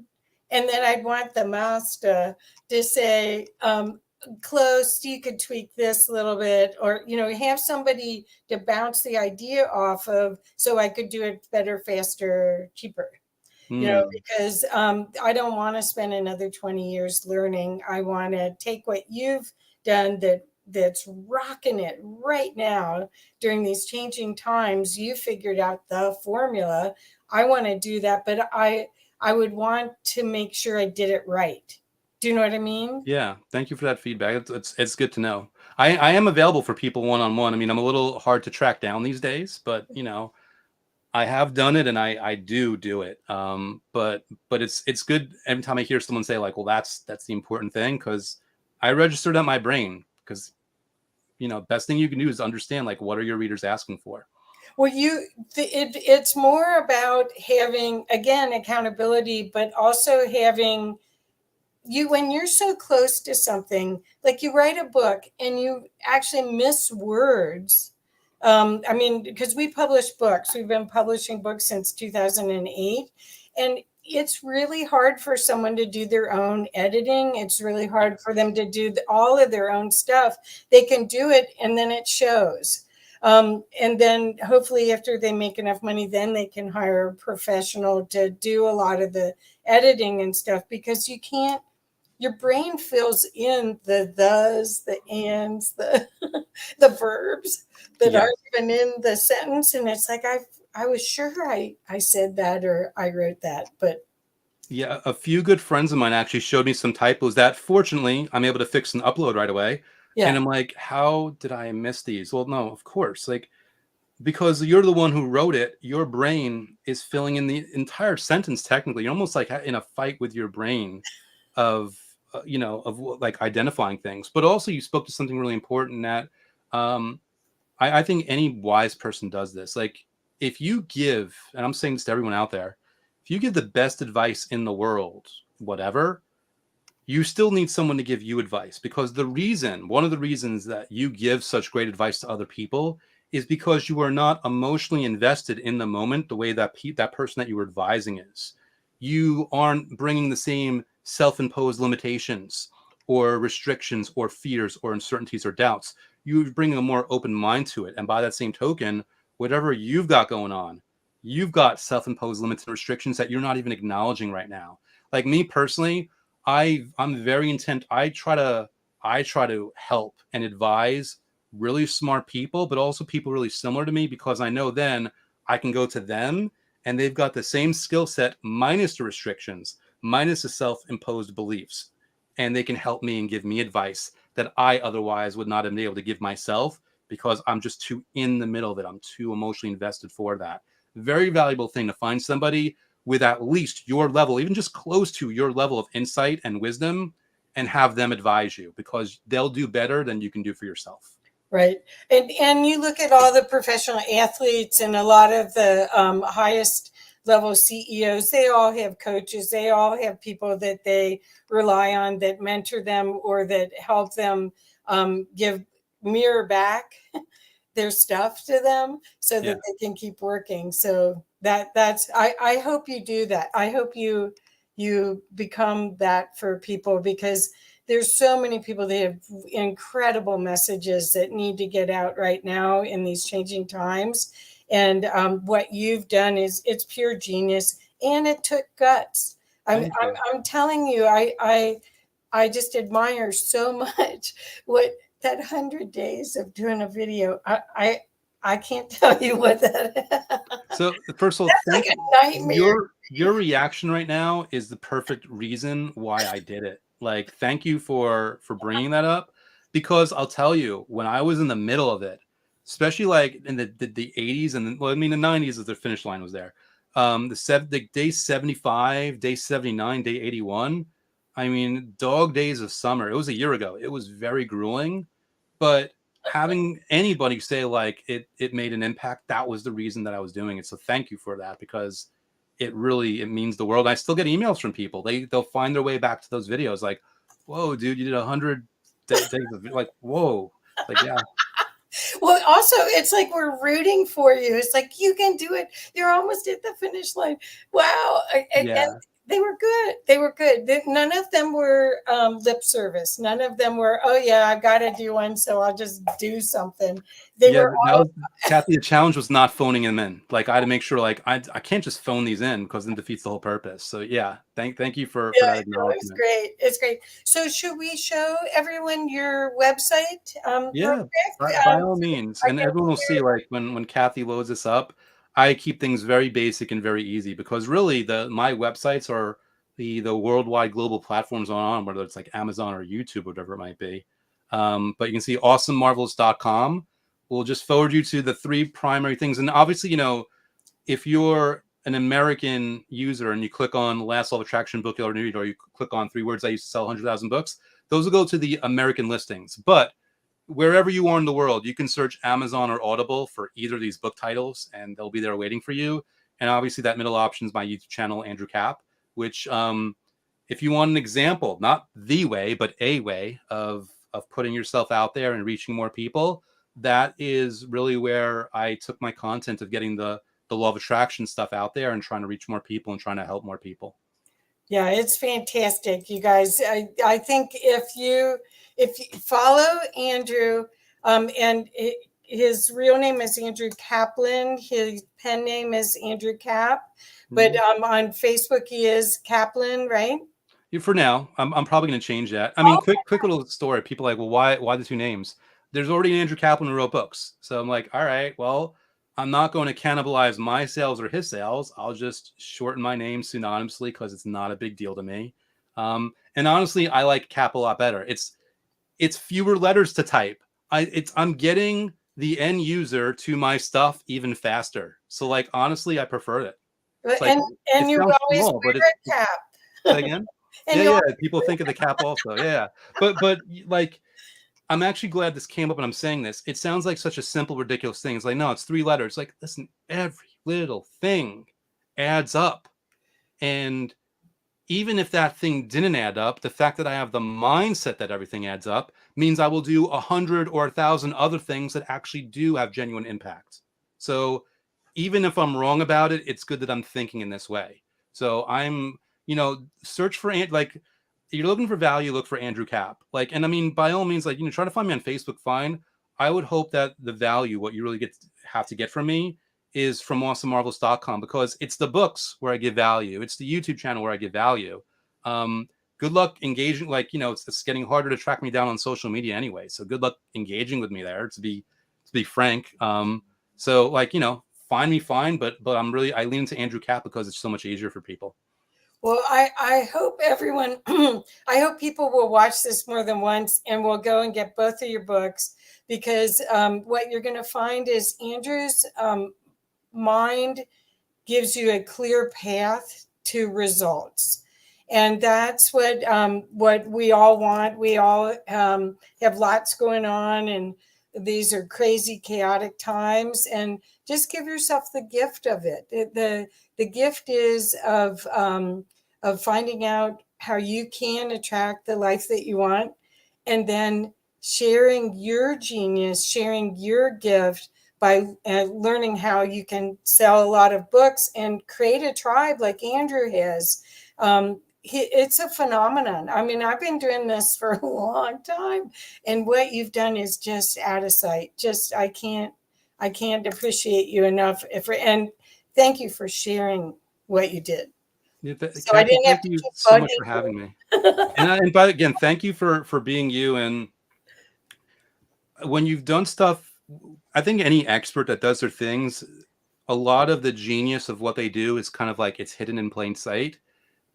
and then I'd want the mouse to say, close, you could tweak this a little bit, or have somebody to bounce the idea off of, so I could do it better, faster, cheaper. Because I don't want to spend another 20 years learning. I want to take what you've done that that's rocking it right now during these changing times. You figured out the formula. I want to do that, but I would want to make sure I did it right. Do you know what I mean? Yeah, thank you for that feedback. It's good to know. I am available for people one-on-one. I mean, I'm a little hard to track down these days, but I have done it and I do it. But it's good every time I hear someone say like, well, that's the important thing, because I registered at my brain, because best thing you can do is understand like what are your readers asking for. Well, it's more about having, again, accountability, but also having you, when you're so close to something, like you write a book and you actually miss words. I mean, because we publish books, we've been publishing books since 2008, and it's really hard for someone to do their own editing. It's really hard for them to do all of their own stuff. They can do it and then it shows. And then hopefully after they make enough money, then they can hire a professional to do a lot of the editing and stuff, because you can't, your brain fills in the thes, the ands, the the verbs that Yes. aren't even in the sentence, and it's like I was sure I said that or I wrote that, but Yeah, a few good friends of mine actually showed me some typos that fortunately I'm able to fix and upload right away. And yeah, I'm like, how did I miss these? Well, no, of course. Like, because you're the one who wrote it, your brain is filling in the entire sentence technically. You're almost like in a fight with your brain of like identifying things. But also you spoke to something really important, that um I think any wise person does this. Like, if you give, and I'm saying this to everyone out there, if you give the best advice in the world, whatever, you still need someone to give you advice, because one of the reasons that you give such great advice to other people is because you are not emotionally invested in the moment the way that that person that you were advising is. You aren't bringing the same self-imposed limitations or restrictions or fears or uncertainties or doubts. You bring a more open mind to it. And by that same token, whatever you've got going on, you've got self-imposed limits and restrictions that you're not even acknowledging right now. Like me personally, I'm very intent. I try to help and advise really smart people, but also people really similar to me, because I know then I can go to them and they've got the same skill set minus the restrictions, minus the self-imposed beliefs, and they can help me and give me advice that I otherwise would not have been able to give myself, because I'm just too in the middle of it. I'm too emotionally invested for that. Very valuable thing to find somebody with at least your level, even just close to your level of insight and wisdom, and have them advise you, because they'll do better than you can do for yourself. right. And you look at all the professional athletes and a lot of the highest level CEOs, they all have coaches, they all have people that they rely on, that mentor them or that help them give mirror back their stuff to them so that Yeah. they can keep working. So that's I hope you do that. I hope you become that for people, because there's so many people that have incredible messages that need to get out right now in these changing times. And what you've done is, it's pure genius, and it took guts. Thank you. I'm telling you, I just admire so much what that 100 days of doing a video. I can't tell you what that. So first of all, That's like thank you. a nightmare. Your reaction right now is the perfect reason why I did it. Like, thank you for bringing that up, because I'll tell you, when I was in the middle of it, especially like in the 80s, and well, I mean the 90s, as the finish line was there. The day 75, day 79, day 81. I mean, dog days of summer. It was a year ago. It was very grueling, but having anybody say like it made an impact, that was the reason that I was doing it. So thank you for that, because it means the world. I still get emails from people. They'll find their way back to those videos like, whoa, dude, you did 100 days of, like, whoa. Like, yeah. Well, also, it's like we're rooting for you. It's like, you can do it. You're almost at the finish line. Wow. And Yeah. They were good. They were good. None of them were lip service. None of them were, oh yeah, I've got to do one, so I'll just do something. They Yeah, were that all, was Kathy. The challenge was not phoning them in. Like I had to make sure, like I can't just phone these in because then defeats the whole purpose. So yeah, thank you for yeah, that no, it's acknowledgement. great. It's great. So should we show everyone your website real Yeah, quick? by all means, I and can everyone will see like when Kathy loads this up, I keep things very basic and very easy because really the my websites are the worldwide global platforms on whether it's like Amazon or YouTube, whatever it might be. But you can see awesomemarvelous.com will just forward you to the three primary things, and obviously if you're an American user and you click on Last Law of Attraction book you'll read, or you click on three words I used to sell 100,000 books, those will go to the American listings, but wherever you are in the world, you can search Amazon or Audible for either of these book titles, and they'll be there waiting for you. And obviously, that middle option is my YouTube channel, Andrew Cap, which, if you want an example, not the way, but a way of putting yourself out there and reaching more people, that is really where I took my content of getting the law of attraction stuff out there and trying to reach more people and trying to help more people. Yeah, it's fantastic, you guys. I think if you follow Andrew, and his real name is Andrew Kaplan, his pen name is Andrew Cap, but on Facebook he is Kaplan, right? For now, I'm probably going to change that. I mean, Oh, quick little story. People are like, well, why the two names? There's already an Andrew Kaplan who wrote books, so I'm like, all right, well, I'm not going to cannibalize my sales or his sales. I'll just shorten my name synonymously because it's not a big deal to me. And honestly, I like Cap a lot better. It's fewer letters to type. I'm getting the end user to my stuff even faster. So like honestly, I prefer it. It's like and it and you sounds always small, but wear a it's cap, say again. and Yeah, you yeah. People think of the cap also. Yeah. But like I'm actually glad this came up and I'm saying this. It sounds like such a simple, ridiculous thing. It's like, no, it's three letters. Like, listen, every little thing adds up. And even if that thing didn't add up, the fact that I have the mindset that everything adds up means I will do 100 or 1,000 other things that actually do have genuine impact. So even if I'm wrong about it, it's good that I'm thinking in this way. So search for like you're looking for value, look for Andrew Cap. Like, and I mean, by all means, like try to find me on Facebook. Fine. I would hope that the value, what you really have to get from me, is from awesomemarvelous.com because it's the books where I give value. It's the YouTube channel where I give value. Good luck engaging. Like, it's getting harder to track me down on social media anyway. So good luck engaging with me there, to be frank. So like, find me fine, but I lean into Andrew Cap because it's so much easier for people. well, I hope everyone, I hope people will watch this more than once and will go and get both of your books because what you're going to find is Andrew's mind gives you a clear path to results. And that's what we all want. We all have lots going on, and these are crazy, chaotic times. And just give yourself the gift of it. The gift is of finding out how you can attract the life that you want, and then sharing your genius, sharing your gift by learning how you can sell a lot of books and create a tribe like Andrew has. It's a phenomenon. I mean, I've been doing this for a long time, and what you've done is just out of sight. Just I can't appreciate you enough. And thank you for sharing what you did. Yeah, So I Kathy, didn't have thank to you keep so much for bugging having me. you. And by again, thank you for being you. And when you've done stuff, I think any expert that does their things, a lot of the genius of what they do is kind of like it's hidden in plain sight.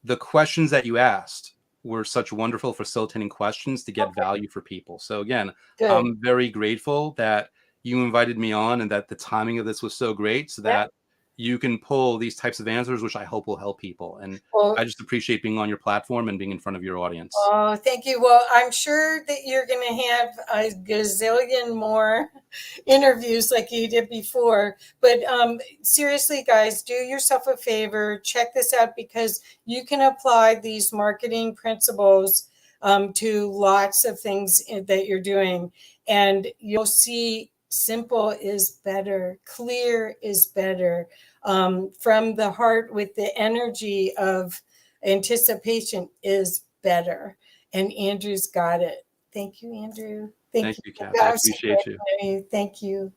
The questions that you asked were such wonderful facilitating questions to get Okay, value for people. So again, good. I'm very grateful that you invited me on and that the timing of this was so great so Yeah. that you can pull these types of answers, which I hope will help people. And Well, I just appreciate being on your platform and being in front of your audience. oh, thank you. Well, I'm sure that you're going to have a gazillion more interviews like you did before. But seriously, guys, do yourself a favor. Check this out because you can apply these marketing principles to lots of things that you're doing. And you'll see simple is better, clear is better, from the heart with the energy Anticipation is better. And Andrew's got it. Thank you, Andrew. Thank Thank you. you, Caps. I That was so appreciate great, you. Mary. Thank you.